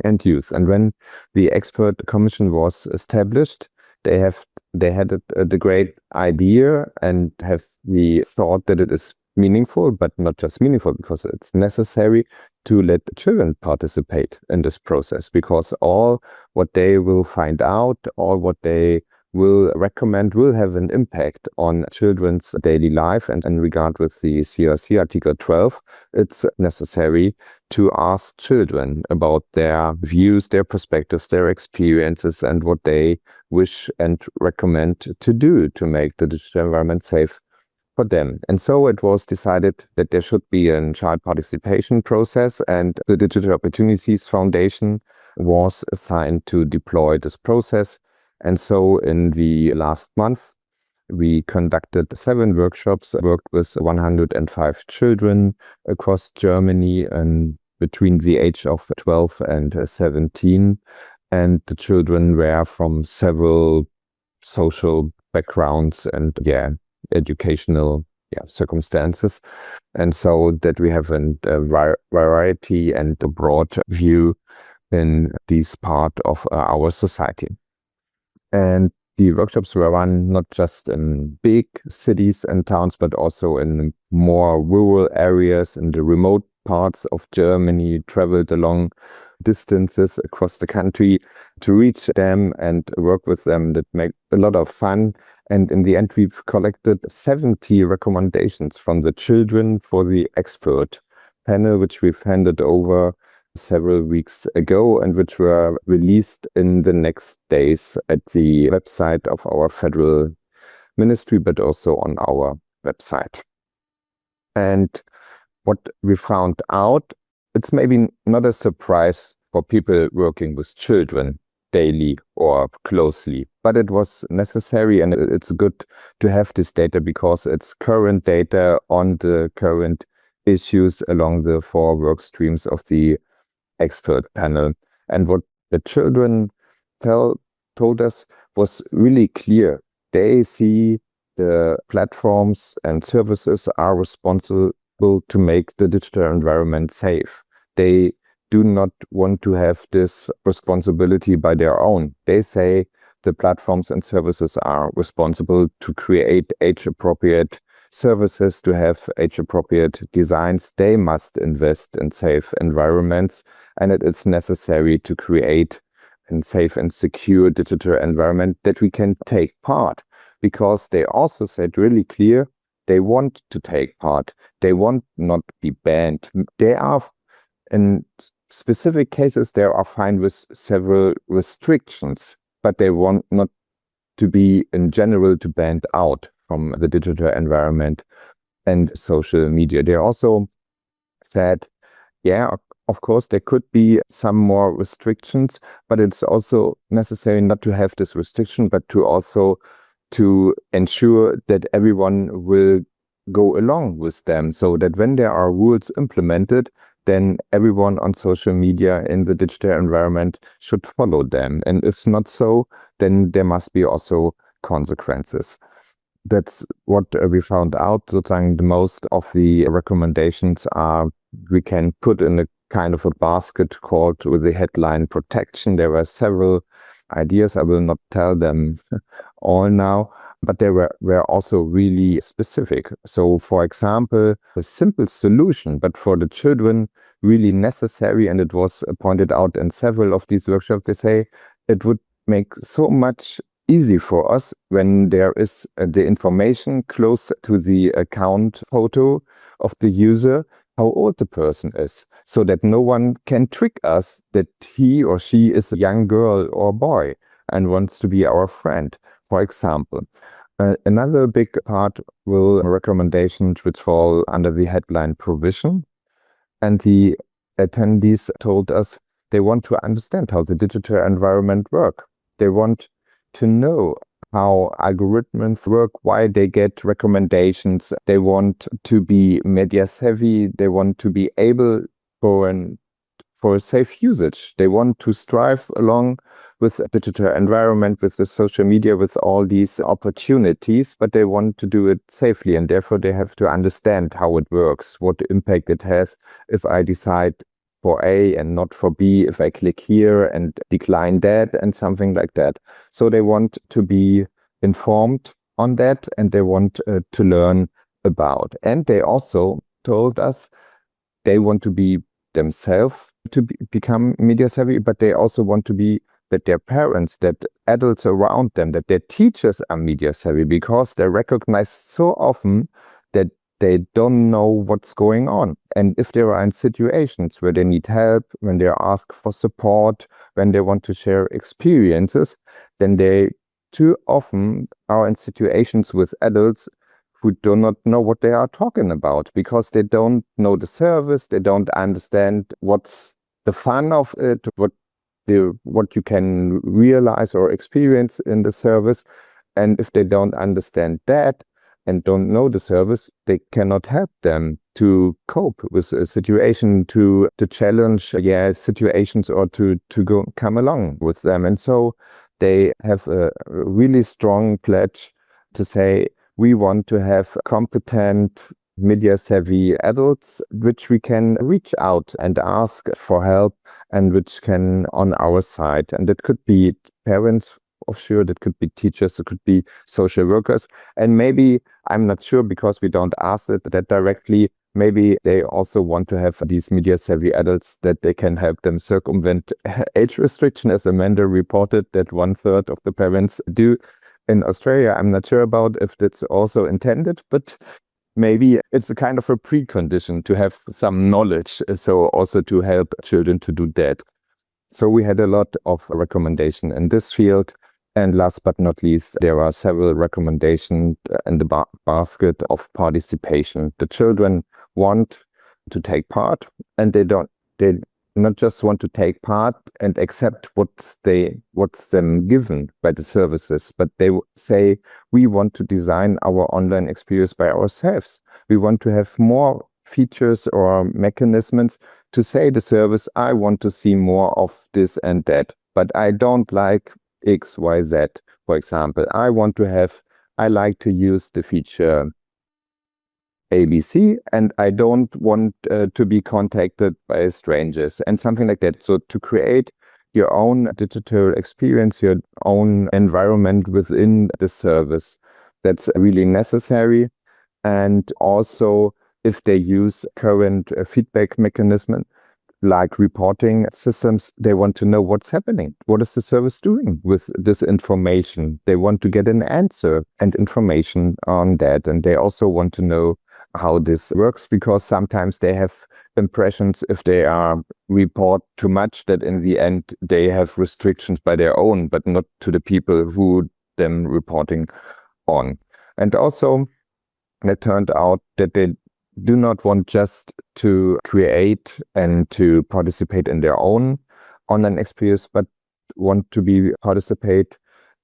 and youth. And when the expert commission was established, they had the great idea and have the thought that it is meaningful, but not just meaningful, because it's necessary to let children participate in this process, because all what they will find out, all what they will recommend will have an impact on children's daily life. And in regard with the CRC Article 12, it's necessary to ask children about their views, their perspectives, their experiences, and what they wish and recommend to do to make the digital environment safe for them. And so it was decided that there should be a child participation process, and the Digital Opportunities Foundation was assigned to deploy this process. And so in the last month, we conducted 7 workshops, worked with 105 children across Germany and between the age of 12 and 17. And the children were from several social backgrounds and educational circumstances. And so that we have a variety and a broad view in this part of our society. And the workshops were run not just in big cities and towns, but also in more rural areas, in the remote parts of Germany, traveled along distances across the country to reach them and work with them. That made a lot of fun. And in the end, we've collected 70 recommendations from the children for the expert panel, which we've handed over several weeks ago and which were released in the next days at the website of our federal ministry, but also on our website. And what we found out, it's maybe not a surprise for people working with children daily or closely, but it was necessary, and it's good to have this data because it's current data on the current issues along the 4 work streams of the expert panel. And what the children told us was really clear. They see the platforms and services are responsible to make the digital environment safe. They do not want to have this responsibility by their own. They say the platforms and services are responsible to create age-appropriate services, to have age-appropriate designs. They must invest in safe environments, and it is necessary to create a safe and secure digital environment that we can take part. Because they also said really clear, they want to take part. They want not be banned. They are, in specific cases, they are fine with several restrictions, but they want not to be in general to banned out from the digital environment and social media. They also said, yeah, of course, there could be some more restrictions, but it's also necessary not to have this restriction, but to also to ensure that everyone will go along with them, so that when there are rules implemented, then everyone on social media in the digital environment should follow them. And if not so, then there must be also consequences. That's what we found out. Sozusagen the most of the recommendations are we can put in a kind of a basket called with the headline protection. There were several ideas. I will not tell them all now, but they were also really specific. So, for example, a simple solution, but for the children really necessary, and it was pointed out in several of these workshops, they say it would make so much easy for us when there is the information close to the account photo of the user, how old the person is, so that no one can trick us that he or she is a young girl or boy and wants to be our friend, for example. Another big part will recommendations which fall under the headline provision. And the attendees told us they want to understand how the digital environment works. They want to know how algorithms work, why they get recommendations. They want to be media savvy. They want to be able for a safe usage. They want to strive along with a digital environment, with the social media, with all these opportunities, but they want to do it safely, and therefore they have to understand how it works, what impact it has if I decide for A and not for B, if I click here and decline that and something like that. So they want to be informed on that, and they want to learn about. And they also told us they want to be themselves to become media savvy, but they also want to be that their parents, that adults around them, that their teachers are media savvy, because they recognize so often that they don't know what's going on. And if they are in situations where they need help, when they ask for support, when they want to share experiences, then they too often are in situations with adults who do not know what they are talking about, because they don't know the service, they don't understand what's the fun of it, what you can realize or experience in the service. And if they don't understand that and don't know the service, they cannot help them to cope with a situation, to challenge situations, or to come along with them. And so they have a really strong pledge to say, we want to have competent media savvy adults which we can reach out and ask for help, and which can on our side. And it could be parents, of sure, that could be teachers, it could be social workers, and maybe, I'm not sure because we don't ask it that directly, maybe they also want to have these media savvy adults that they can help them circumvent age restriction, as Amanda reported that 1/3 of the parents do. in Australia. I'm not sure about if that's also intended, but maybe it's a kind of a precondition to have some knowledge, so also to help children to do that. So we had a lot of recommendation in this field. And last but not least, there are several recommendations in the basket of participation. The children want to take part, and they not just want to take part and accept what's them given by the services, but they say, we want to design our online experience by ourselves. We want to have more features or mechanisms to say the service, I want to see more of this and that, but I don't like X, Y, Z. For example, I like to use the feature ABC, and I don't want to be contacted by strangers and something like that. So to create your own digital experience, your own environment within the service, that's really necessary. And also, if they use current feedback mechanism like reporting systems, they want to know what's happening. What is the service doing with this information? They want to get an answer and information on that. And they also want to know how this works, because sometimes they have impressions, if they report too much, that in the end they have restrictions by their own, but not to the people who them reporting on. And also, it turned out that they do not want just to create and to participate in their own online experience, but want to participate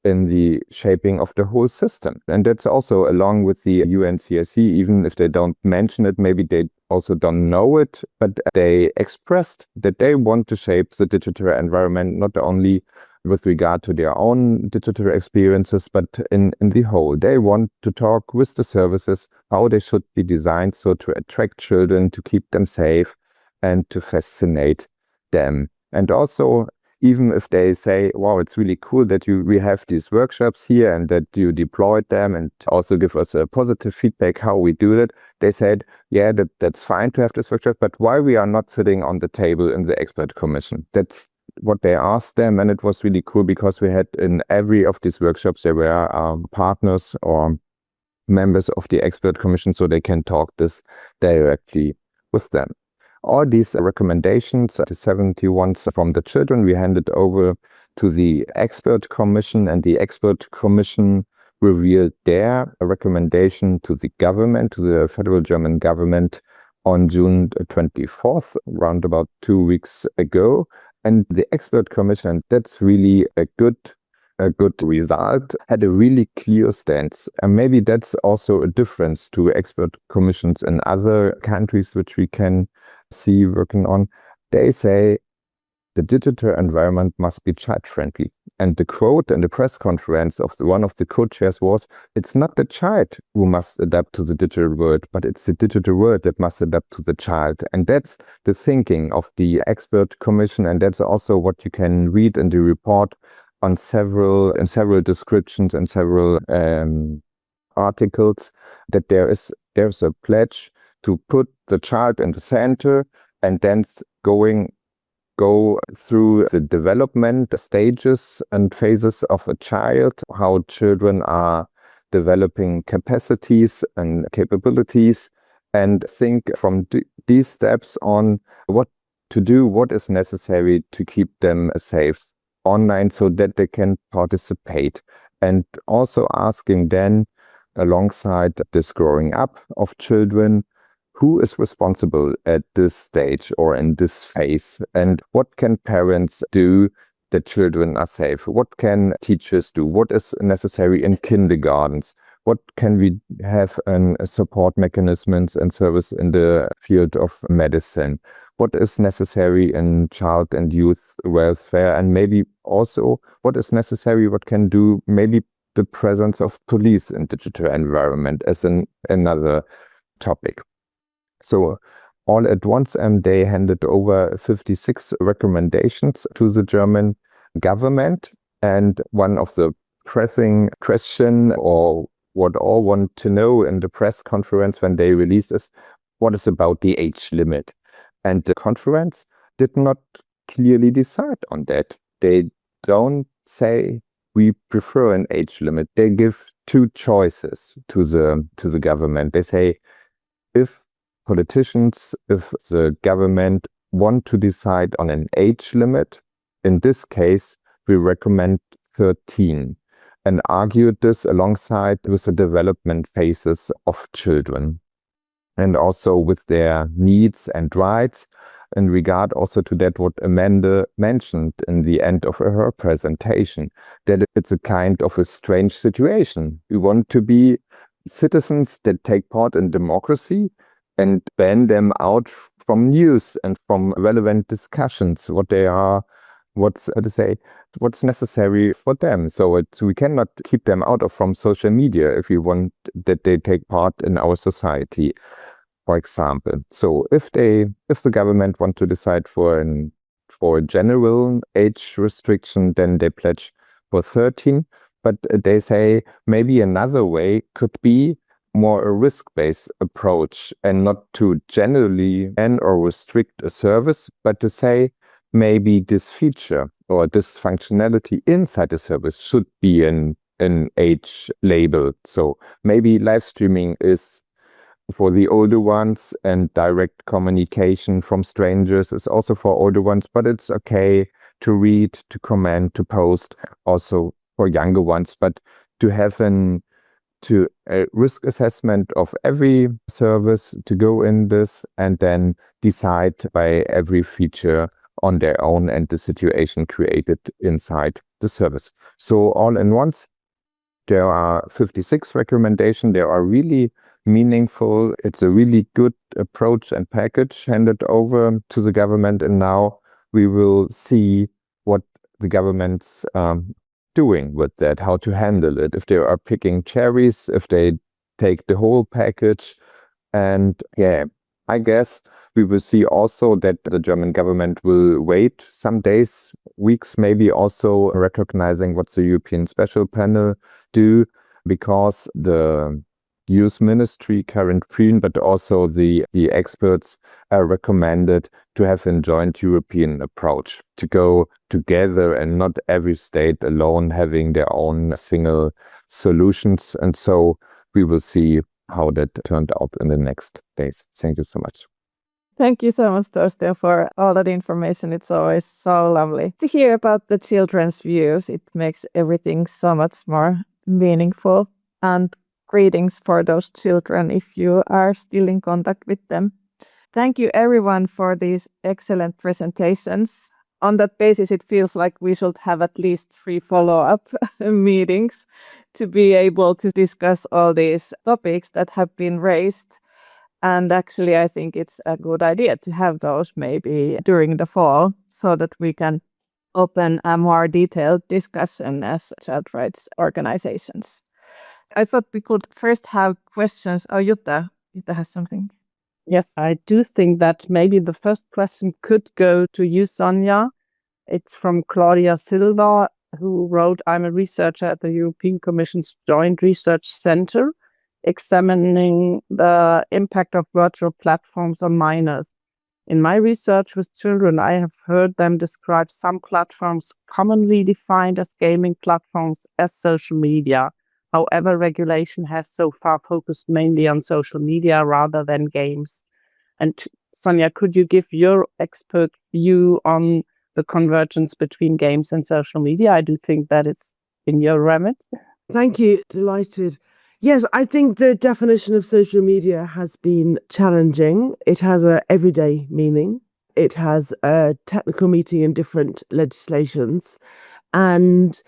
in the shaping of the whole system. And that's also along with the UNCRC, even if they don't mention it, maybe they also don't know it, but they expressed that they want to shape the digital environment, not only with regard to their own digital experiences, but in the whole. They want to talk with the services, how they should be designed, so to attract children, to keep them safe, and to fascinate them. And also, even if they say, wow, it's really cool that we have these workshops here and that you deployed them and also give us a positive feedback how we do it, they said, yeah, that's fine to have this workshop, but why we are not sitting on the table in the expert commission? That's what they asked them, and it was really cool because we had in every of these workshops, there were partners or members of the expert commission, so they can talk this directly with them. All these recommendations, the 70 ones from the children, we handed over to the expert commission, and the expert commission revealed their recommendation to the government, to the federal German government, on June 24th, around about 2 weeks ago. And the expert commission, that's really a good result, had a really clear stance. And maybe that's also a difference to expert commissions in other countries, which we can see working on. They say the digital environment must be child-friendly. And the quote in the press conference of one of the co-chairs was, it's not the child who must adapt to the digital world, but it's the digital world that must adapt to the child. And that's the thinking of the expert commission. And that's also what you can read in the report on several descriptions and several articles, that there's a pledge to put the child in the center, and then go through the development stages and phases of a child, how children are developing capacities and capabilities, and think from these steps on what to do, what is necessary to keep them safe online so that they can participate. And also asking then, alongside this growing up of children, who is responsible at this stage or in this phase? And what can parents do that children are safe? What can teachers do? What is necessary in kindergartens? What can we have support mechanisms and service in the field of medicine? What is necessary in child and youth welfare? And maybe also what is necessary, what can do maybe the presence of police in digital environment as another topic. So all at once, they handed over 56 recommendations to the German government. And one of the pressing question, or what all want to know in the press conference when they released this, what is about the age limit? And the conference did not clearly decide on that. They don't say we prefer an age limit. They give two choices to the government. They say if the government want to decide on an age limit, in this case, we recommend 13 and argued this alongside with the development phases of children and also with their needs and rights in regard also to that what Amanda mentioned in the end of her presentation, that it's a kind of a strange situation. We want to be citizens that take part in democracy and ban them out from news and from relevant discussions, what's necessary for them. So we cannot keep them out from social media if we want that they take part in our society, for example. So if the government want to decide for a general age restriction, then they pledge for 13. But they say maybe another way could be more a risk-based approach and not to generally ban or restrict a service, but to say maybe this feature or this functionality inside the service should be an age label. So maybe live streaming is for the older ones and direct communication from strangers is also for older ones, but it's okay to read, to comment, to post also for younger ones, but to have a risk assessment of every service to go in this and then decide by every feature on their own and the situation created inside the service. So all in once, there are 56 recommendations. They are really meaningful. It's a really good approach and package handed over to the government. And now we will see what the government's doing with that, how to handle it, if they are picking cherries, if they take the whole package. And yeah, I guess we will see also that the German government will wait some days, weeks, maybe also recognizing what the European Special Panel do, because the Youth Ministry, current Green, but also the experts are recommended to have a joint European approach, to go together and not every state alone having their own single solutions. And so we will see how that turned out in the next days. Thank you so much. Thank you so much, Torsten, for all that information. It's always so lovely to hear about the children's views. It makes everything so much more meaningful. And greetings for those children if you are still in contact with them. Thank you everyone for these excellent presentations. On that basis, it feels like we should have at least 3 follow-up meetings to be able to discuss all these topics that have been raised. And actually, I think it's a good idea to have those maybe during the fall so that we can open a more detailed discussion as child rights organizations. I thought we could first have questions. Oh, Jutta has something. Yes, I do think that maybe the first question could go to you, Sonia. It's from Claudia Silva, who wrote, I'm a researcher at the European Commission's Joint Research Center, examining the impact of virtual platforms on minors. In my research with children, I have heard them describe some platforms commonly defined as gaming platforms as social media. However, regulation has so far focused mainly on social media rather than games. And Sonia, could you give your expert view on the convergence between games and social media? I do think that it's in your remit. Thank you. Delighted. Yes, I think the definition of social media has been challenging. It has an everyday meaning. It has a technical meaning in different legislations. And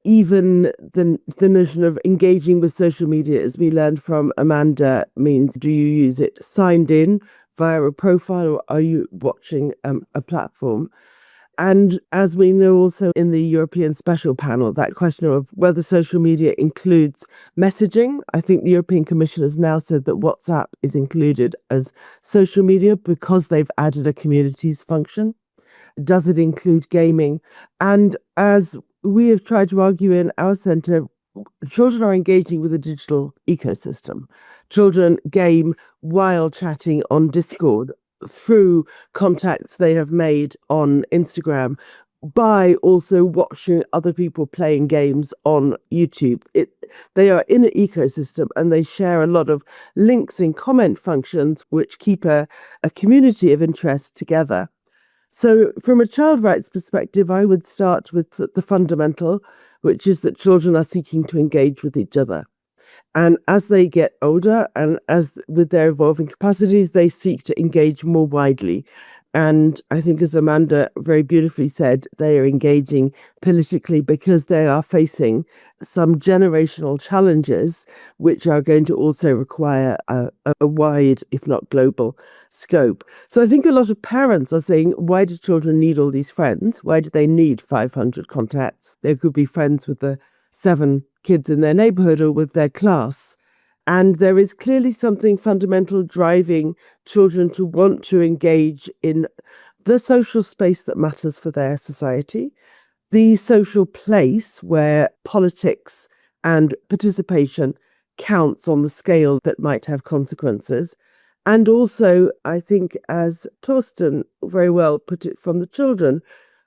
even the notion of engaging with social media, as we learned from Amanda, means do you use it signed in via a profile or are you watching a platform? And as we know also in the European Special Panel, that question of whether social media includes messaging. I think the European Commission has now said that WhatsApp is included as social media because they've added a communities function. Does it include gaming? And as we have tried to argue in our centre, children are engaging with a digital ecosystem. Children game while chatting on Discord, through contacts they have made on Instagram, by also watching other people playing games on YouTube. They are in an ecosystem and they share a lot of links and comment functions which keep a community of interest together. So from a child rights perspective, I would start with the fundamental, which is that children are seeking to engage with each other. And as they get older and as with their evolving capacities, they seek to engage more widely. And I think, as Amanda very beautifully said, they are engaging politically because they are facing some generational challenges, which are going to also require a wide, if not global, scope. So I think a lot of parents are saying, why do children need all these friends? Why do they need 500 contacts? They could be friends with the 7 kids in their neighborhood or with their class. And there is clearly something fundamental driving children to want to engage in the social space that matters for their society, the social place where politics and participation counts on the scale that might have consequences. And also, I think, as Torsten very well put it from the children,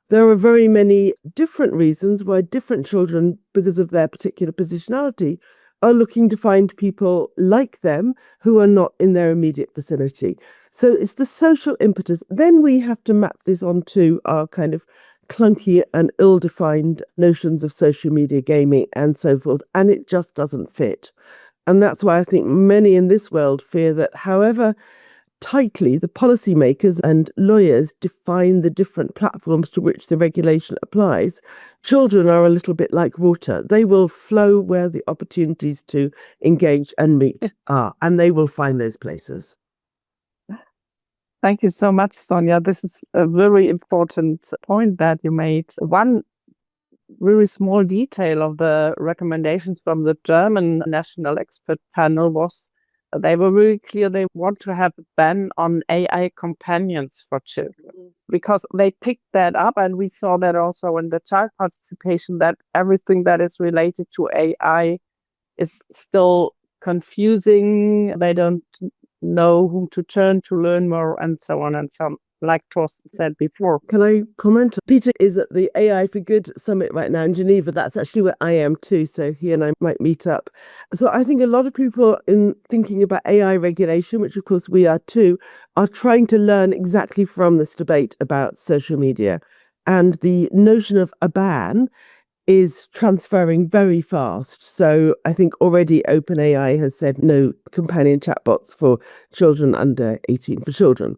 there are very many different reasons why different children, because of their particular positionality, are looking to find people like them who are not in their immediate vicinity. So it's the social impetus. Then we have to map this onto our kind of clunky and ill-defined notions of social media gaming and so forth, and it just doesn't fit. And that's why I think many in this world fear that however tightly the policymakers and lawyers define the different platforms to which the regulation applies, children are a little bit like water. They will flow where the opportunities to engage and meet are, and they will find those places. Thank you so much, Sonia. This is a very important point that you made. One very small detail of the recommendations from the German National Expert Panel was they were very clear they want to have a ban on AI companions for children because they picked that up, and we saw that also in the child participation, that everything that is related to AI is still confusing. They don't know whom to turn to learn more, and so on and so on, like Torsten said before. Can I comment? Peter is at the AI for Good Summit right now in Geneva. That's actually where I am too, so he and I might meet up. So I think a lot of people in thinking about AI regulation, which of course we are too, are trying to learn exactly from this debate about social media. And the notion of a ban is transferring very fast. So I think already OpenAI has said no companion chatbots for children under 18 for children.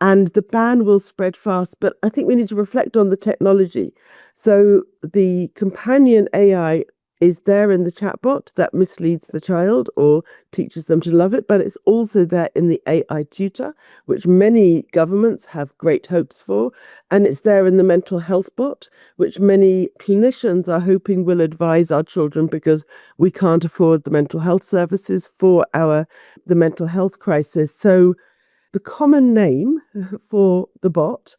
And the ban will spread fast, but I think we need to reflect on the technology. So the companion AI is there in the chatbot that misleads the child or teaches them to love it, but it's also there in the AI tutor, which many governments have great hopes for. And it's there in the mental health bot, which many clinicians are hoping will advise our children because we can't afford the mental health services for the mental health crisis. So the common name for the bot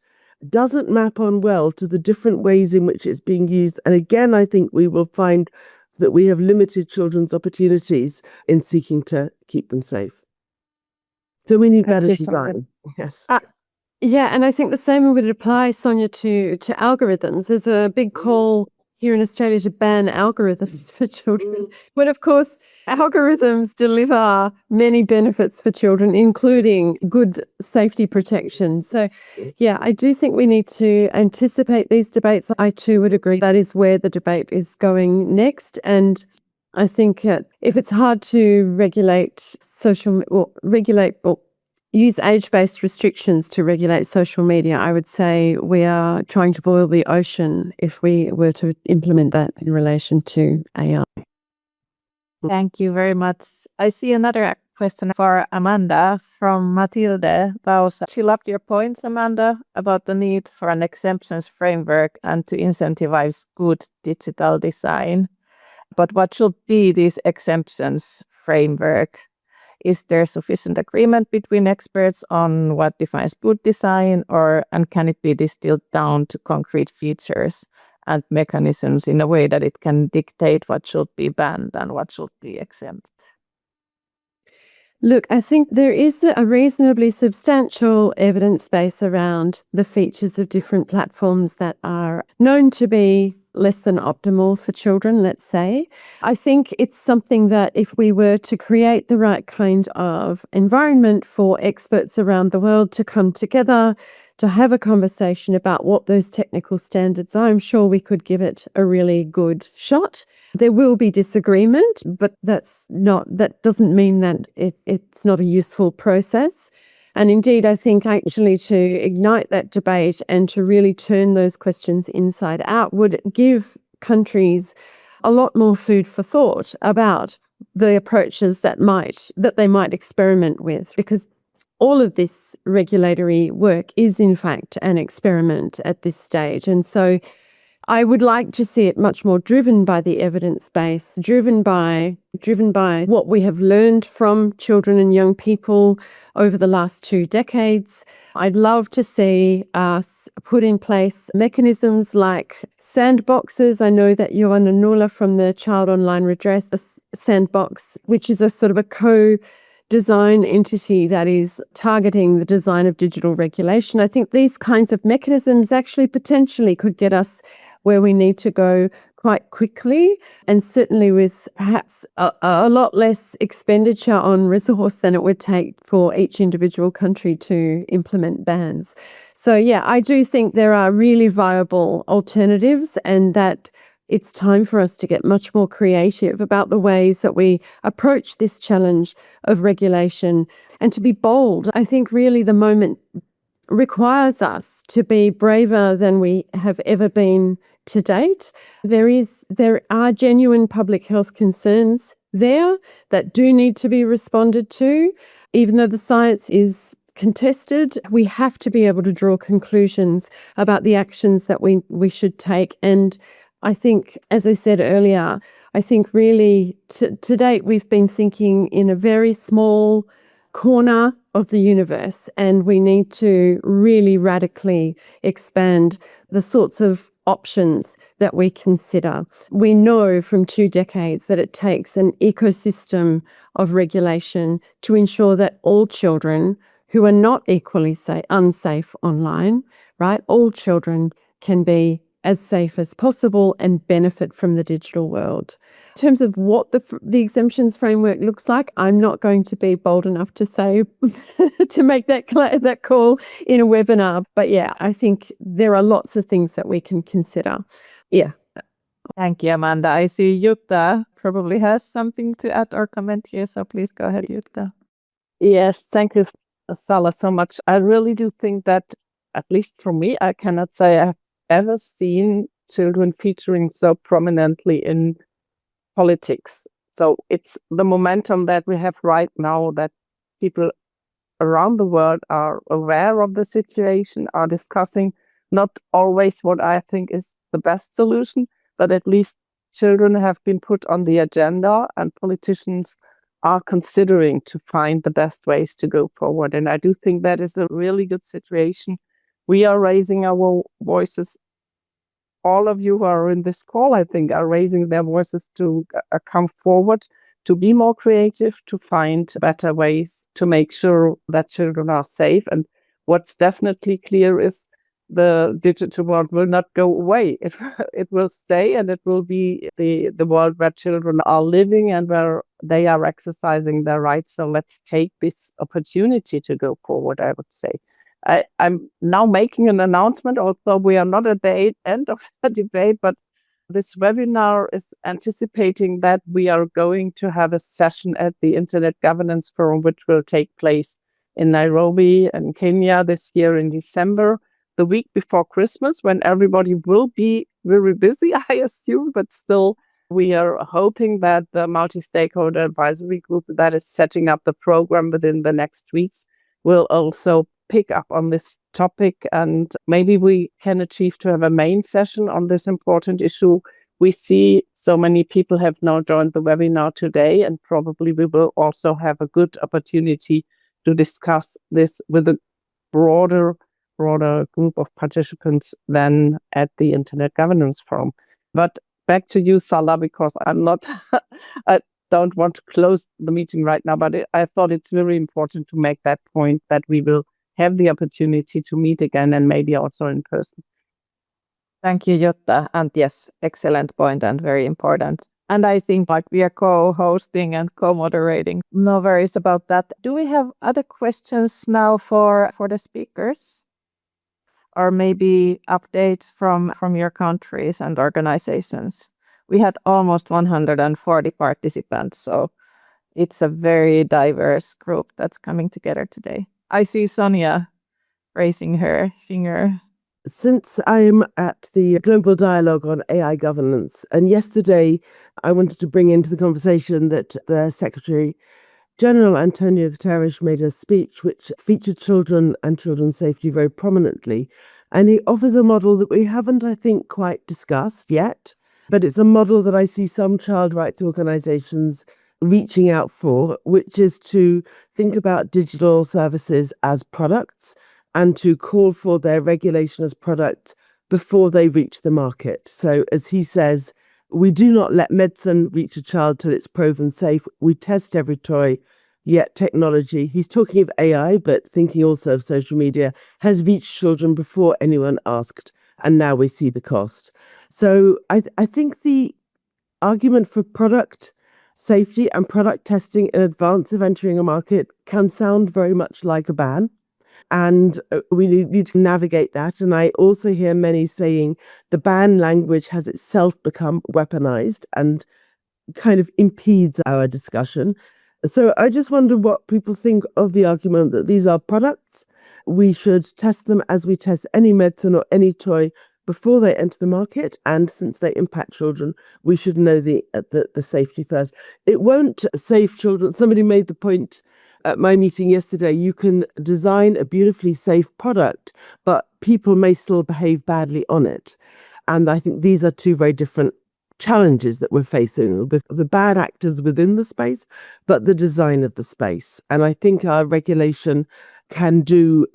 doesn't map on well to the different ways in which it's being used. And again, I think we will find that we have limited children's opportunities in seeking to keep them safe. So we need better design. Yes. Yeah, and I think the same would apply, Sonia, to algorithms. There's a big call here in Australia to ban algorithms for children. But of course, algorithms deliver many benefits for children, including good safety protection. So, yeah, I do think we need to anticipate these debates. I too would agree that is where the debate is going next. And I think if it's hard to use age-based restrictions to regulate social media, I would say we are trying to boil the ocean if we were to implement that in relation to AI. Thank you very much. I see another question for Amanda from Matilde Bausa. She loved your points, Amanda, about the need for an exemptions framework and to incentivize good digital design. But what should be this exemptions framework? Is there sufficient agreement between experts on what defines good design, and can it be distilled down to concrete features and mechanisms in a way that it can dictate what should be banned and what should be exempt? Look, I think there is a reasonably substantial evidence base around the features of different platforms that are known to be less than optimal for children, let's say. I think it's something that if we were to create the right kind of environment for experts around the world to come together, to have a conversation about what those technical standards are, I'm sure we could give it a really good shot. There will be disagreement, but that doesn't mean that it's not a useful process. And indeed, I think actually to ignite that debate and to really turn those questions inside out would give countries a lot more food for thought about the approaches that they might experiment with, because all of this regulatory work is in fact an experiment at this stage. And so I would like to see it much more driven by the evidence base, driven by what we have learned from children and young people over the last 2 decades. I'd love to see us put in place mechanisms like sandboxes. I know that Joanna Nulla from the Child Online Redress, a sandbox, which is a sort of a co-design entity that is targeting the design of digital regulation. I think these kinds of mechanisms actually potentially could get us where we need to go quite quickly, and certainly with perhaps a lot less expenditure on resource than it would take for each individual country to implement bans. So yeah, I do think there are really viable alternatives, and that it's time for us to get much more creative about the ways that we approach this challenge of regulation and to be bold. I think really the moment requires us to be braver than we have ever been to date. There are genuine public health concerns there that do need to be responded to. Even though the science is contested, we have to be able to draw conclusions about the actions that we should take. And I think, as I said earlier, I think really to date we've been thinking in a very small corner of the universe, and we need to really radically expand the sorts of options that we consider. We know from 2 decades that it takes an ecosystem of regulation to ensure that all children who are not equally unsafe online, right? All children can be as safe as possible and benefit from the digital world. In terms of what the exemptions framework looks like, I'm not going to be bold enough to say to make that call in a webinar. But yeah, I think there are lots of things that we can consider. Yeah. Thank you, Amanda. I see Jutta probably has something to add or comment here, so please go ahead, Jutta. Yes, thank you, Salla, so much. I really do think that, at least for me, I cannot say I've ever seen children featuring so prominently in politics. So it's the momentum that we have right now, that people around the world are aware of the situation, are discussing not always what I think is the best solution, but at least children have been put on the agenda and politicians are considering to find the best ways to go forward. And I do think that is a really good situation. We are raising our voices. All of you who are in this call, I think, are raising their voices to come forward, to be more creative, to find better ways to make sure that children are safe. And what's definitely clear is the digital world will not go away. It will stay, and it will be the world where children are living and where they are exercising their rights. So let's take this opportunity to go forward, I would say. I'm now making an announcement, although we are not at the end of the debate, but this webinar is anticipating that we are going to have a session at the Internet Governance Forum, which will take place in Nairobi and Kenya this year in December, the week before Christmas, when everybody will be very busy, I assume, but still we are hoping that the multi-stakeholder advisory group that is setting up the program within the next weeks will also pick up on this topic, and maybe we can achieve to have a main session on this important issue. We see so many people have now joined the webinar today, and probably we will also have a good opportunity to discuss this with a broader group of participants than at the Internet Governance Forum. But back to you, Salla, because I'm not don't want to close the meeting right now, but I thought it's very important to make that point that we will have the opportunity to meet again and maybe also in person. Thank you, Jutta. And yes, excellent point and very important. And I think like we are co-hosting and co-moderating. No worries about that. Do we have other questions now for the speakers? Or maybe updates from your countries and organizations? We had almost 140 participants, so it's a very diverse group that's coming together today. I see Sonia raising her finger. Since I'm at the Global Dialogue on AI Governance, and yesterday I wanted to bring into the conversation that the Secretary General Antonio Guterres made a speech which featured children and children's safety very prominently. And he offers a model that we haven't, I think, quite discussed yet, but it's a model that I see some child rights organizations reaching out for, which is to think about digital services as products and to call for their regulation as products before they reach the market. So as he says, we do not let medicine reach a child till it's proven safe. We test every toy, yet technology, he's talking of AI, but thinking also of social media, has reached children before anyone asked, and now we see the cost. So I think the argument for product safety and product testing in advance of entering a market can sound very much like a ban. And we need to navigate that. And I also hear many saying the ban language has itself become weaponized and kind of impedes our discussion. So I just wonder what people think of the argument that these are products. We should test them as we test any medicine or any toy before they enter the market. And since they impact children, we should know the safety first. It won't save children. Somebody made the point at my meeting yesterday, you can design a beautifully safe product, but people may still behave badly on it. And I think these are two very different challenges that we're facing, the bad actors within the space, but the design of the space. And I think our regulation can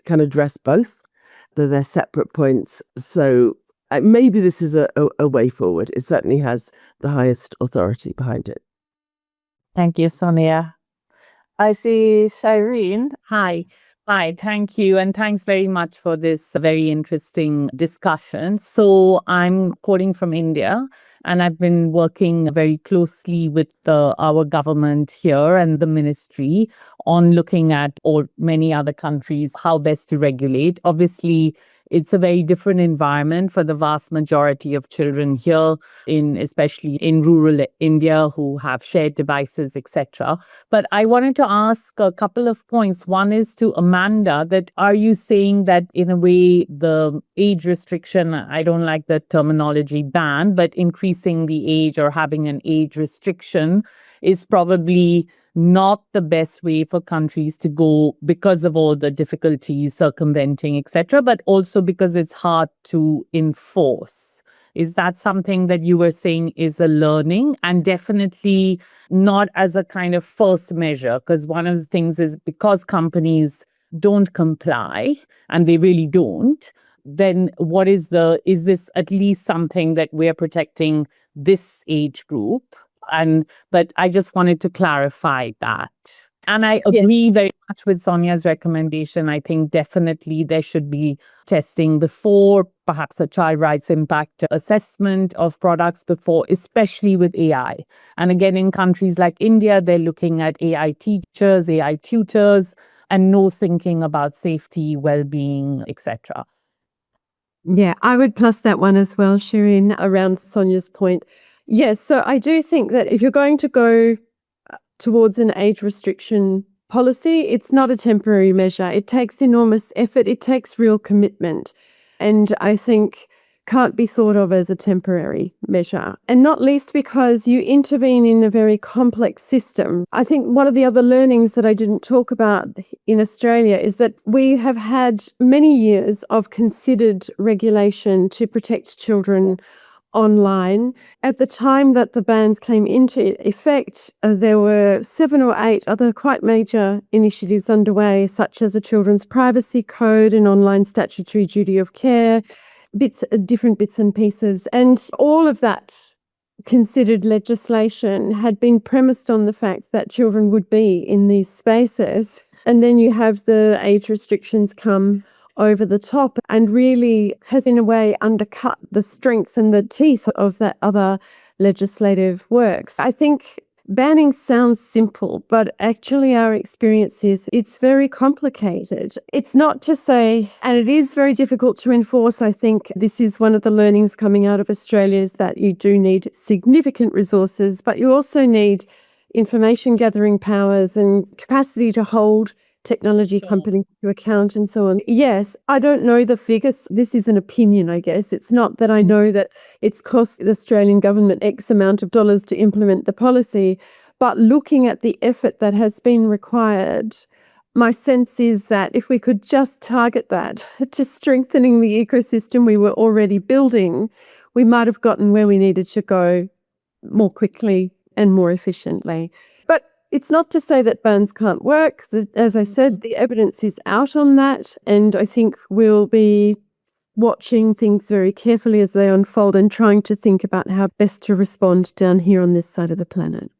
address both. They're separate points. So maybe this is a way forward. It certainly has the highest authority behind it. Thank you, Sonia. I see Shireen. Hi, thank you. And thanks very much for this very interesting discussion. So I'm calling from India, and I've been working very closely with our government here and the ministry on looking at many other countries, how best to regulate. Obviously, it's a very different environment for the vast majority of children here, especially in rural India, who have shared devices, etc. But I wanted to ask a couple of points. One is to Amanda, that are you saying that in a way the age restriction, I don't like the terminology ban, but increasing the age or having an age restriction is probably not the best way for countries to go because of all the difficulties circumventing, etc., but also because it's hard to enforce. Is that something that you were saying is a learning, and definitely not as a kind of first measure? Because one of the things is because companies don't comply, and they really don't, then is this at least something that we're protecting this age group? But I just wanted to clarify that. And I agree very much with Sonia's recommendation. I think definitely there should be testing before, perhaps a child rights impact assessment of products before, especially with AI. And again, in countries like India, they're looking at AI teachers, AI tutors, and no thinking about safety, well-being, etc. Yeah, I would plus that one as well, Shirin, around Sonia's point. Yes, so I do think that if you're going to go towards an age restriction policy, it's not a temporary measure. It takes enormous effort. It takes real commitment. And I think can't be thought of as a temporary measure. And not least because you intervene in a very complex system. I think one of the other learnings that I didn't talk about in Australia is that we have had many years of considered regulation to protect children online. At the time that the bans came into effect, there were 7 or 8 other quite major initiatives underway, such as a Children's Privacy Code, an online statutory duty of care, different bits and pieces. And all of that considered legislation had been premised on the fact that children would be in these spaces. And then you have the age restrictions come over the top and really has in a way undercut the strength and the teeth of that other legislative works. I think banning sounds simple, but actually our experience is it's very complicated. It's not to say, and it is very difficult to enforce. I think this is one of the learnings coming out of Australia is that you do need significant resources, but you also need information gathering powers and capacity to hold technology companies to account and so on. Yes, I don't know the figures. This is an opinion, I guess. It's not that I know that it's cost the Australian government X amount of dollars to implement the policy, but looking at the effort that has been required, my sense is that if we could just target that to strengthening the ecosystem we were already building, we might have gotten where we needed to go more quickly and more efficiently. But it's not to say that bans can't work. As I said, the evidence is out on that, and I think we'll be watching things very carefully as they unfold and trying to think about how best to respond down here on this side of the planet.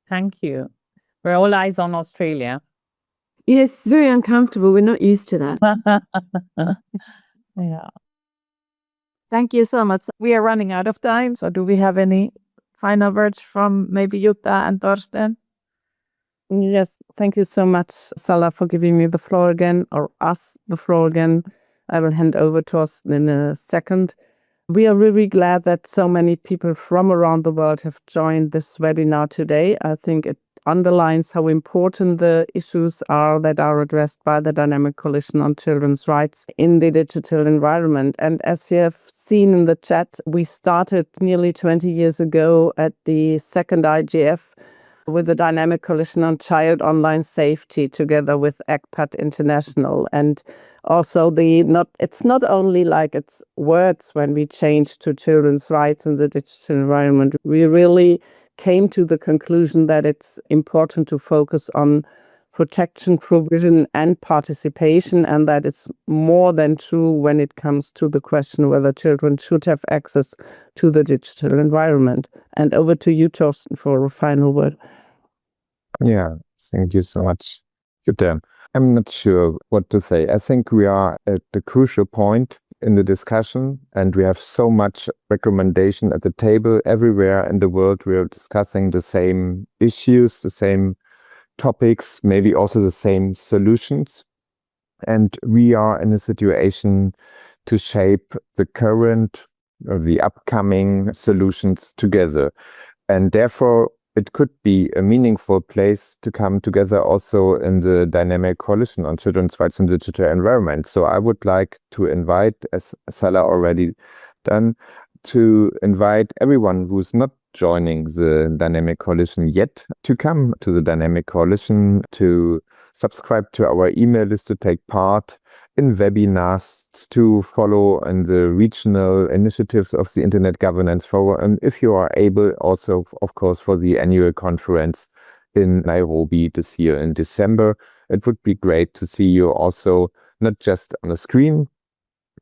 Thank you. We're all eyes on Australia. Yes, very uncomfortable. We're not used to that. Yeah. Thank you so much. We are running out of time, so do we have any final words from maybe Jutta and Torsten? Yes, thank you so much, Salla, for giving me the floor again, or us the floor again. I will hand over to Torsten in a second. We are really glad that so many people from around the world have joined this webinar today. I think it underlines how important the issues are that are addressed by the Dynamic Coalition on Children's Rights in the digital environment. And as you have seen in the chat, we started nearly 20 years ago at the second IGF with the Dynamic Coalition on Child Online Safety together with Ecpat International. And also it's not only like it's words when we change to children's rights in the digital environment. We really came to the conclusion that it's important to focus on protection, provision and participation, and that it's more than true when it comes to the question whether children should have access to the digital environment. And over to you, Torsten, for a final word. Yeah, thank you so much, Jutta. I'm not sure what to say. I think we are at the crucial point in the discussion, and we have so much recommendation at the table. Everywhere in the world we are discussing the same issues, the same topics, maybe also the same solutions. And we are in a situation to shape the current or the upcoming solutions together. And therefore, it could be a meaningful place to come together also in the Dynamic Coalition on Children's Rights in Digital Environment. So I would like to invite, as Salla already done, to invite everyone who's not joining the Dynamic Coalition yet to come to the Dynamic Coalition, to subscribe to our email list, to take part in webinars, to follow in the regional initiatives of the Internet Governance Forum, and if you are able, also, of course, for the annual conference in Nairobi this year in December. It would be great to see you also, not just on the screen,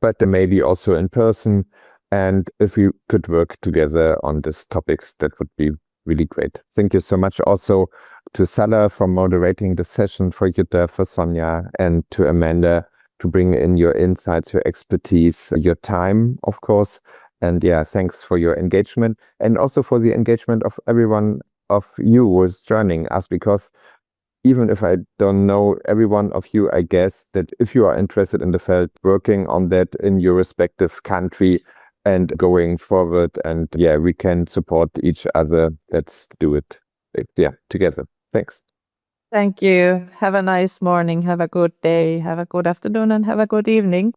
but maybe also in person. And if we could work together on these topics, that would be really great. Thank you so much also to Salla for moderating the session, for Jutta, for Sonia, and to Amanda to bring in your insights, your expertise, your time, of course. And yeah, thanks for your engagement, and also for the engagement of everyone of you who is joining us, because even if I don't know every one of you, I guess that if you are interested in the field, working on that in your respective country and going forward, and yeah, we can support each other. Let's do it, yeah, together. Thanks. Thank you. Have a nice morning. Have a good day. Have a good afternoon and have a good evening.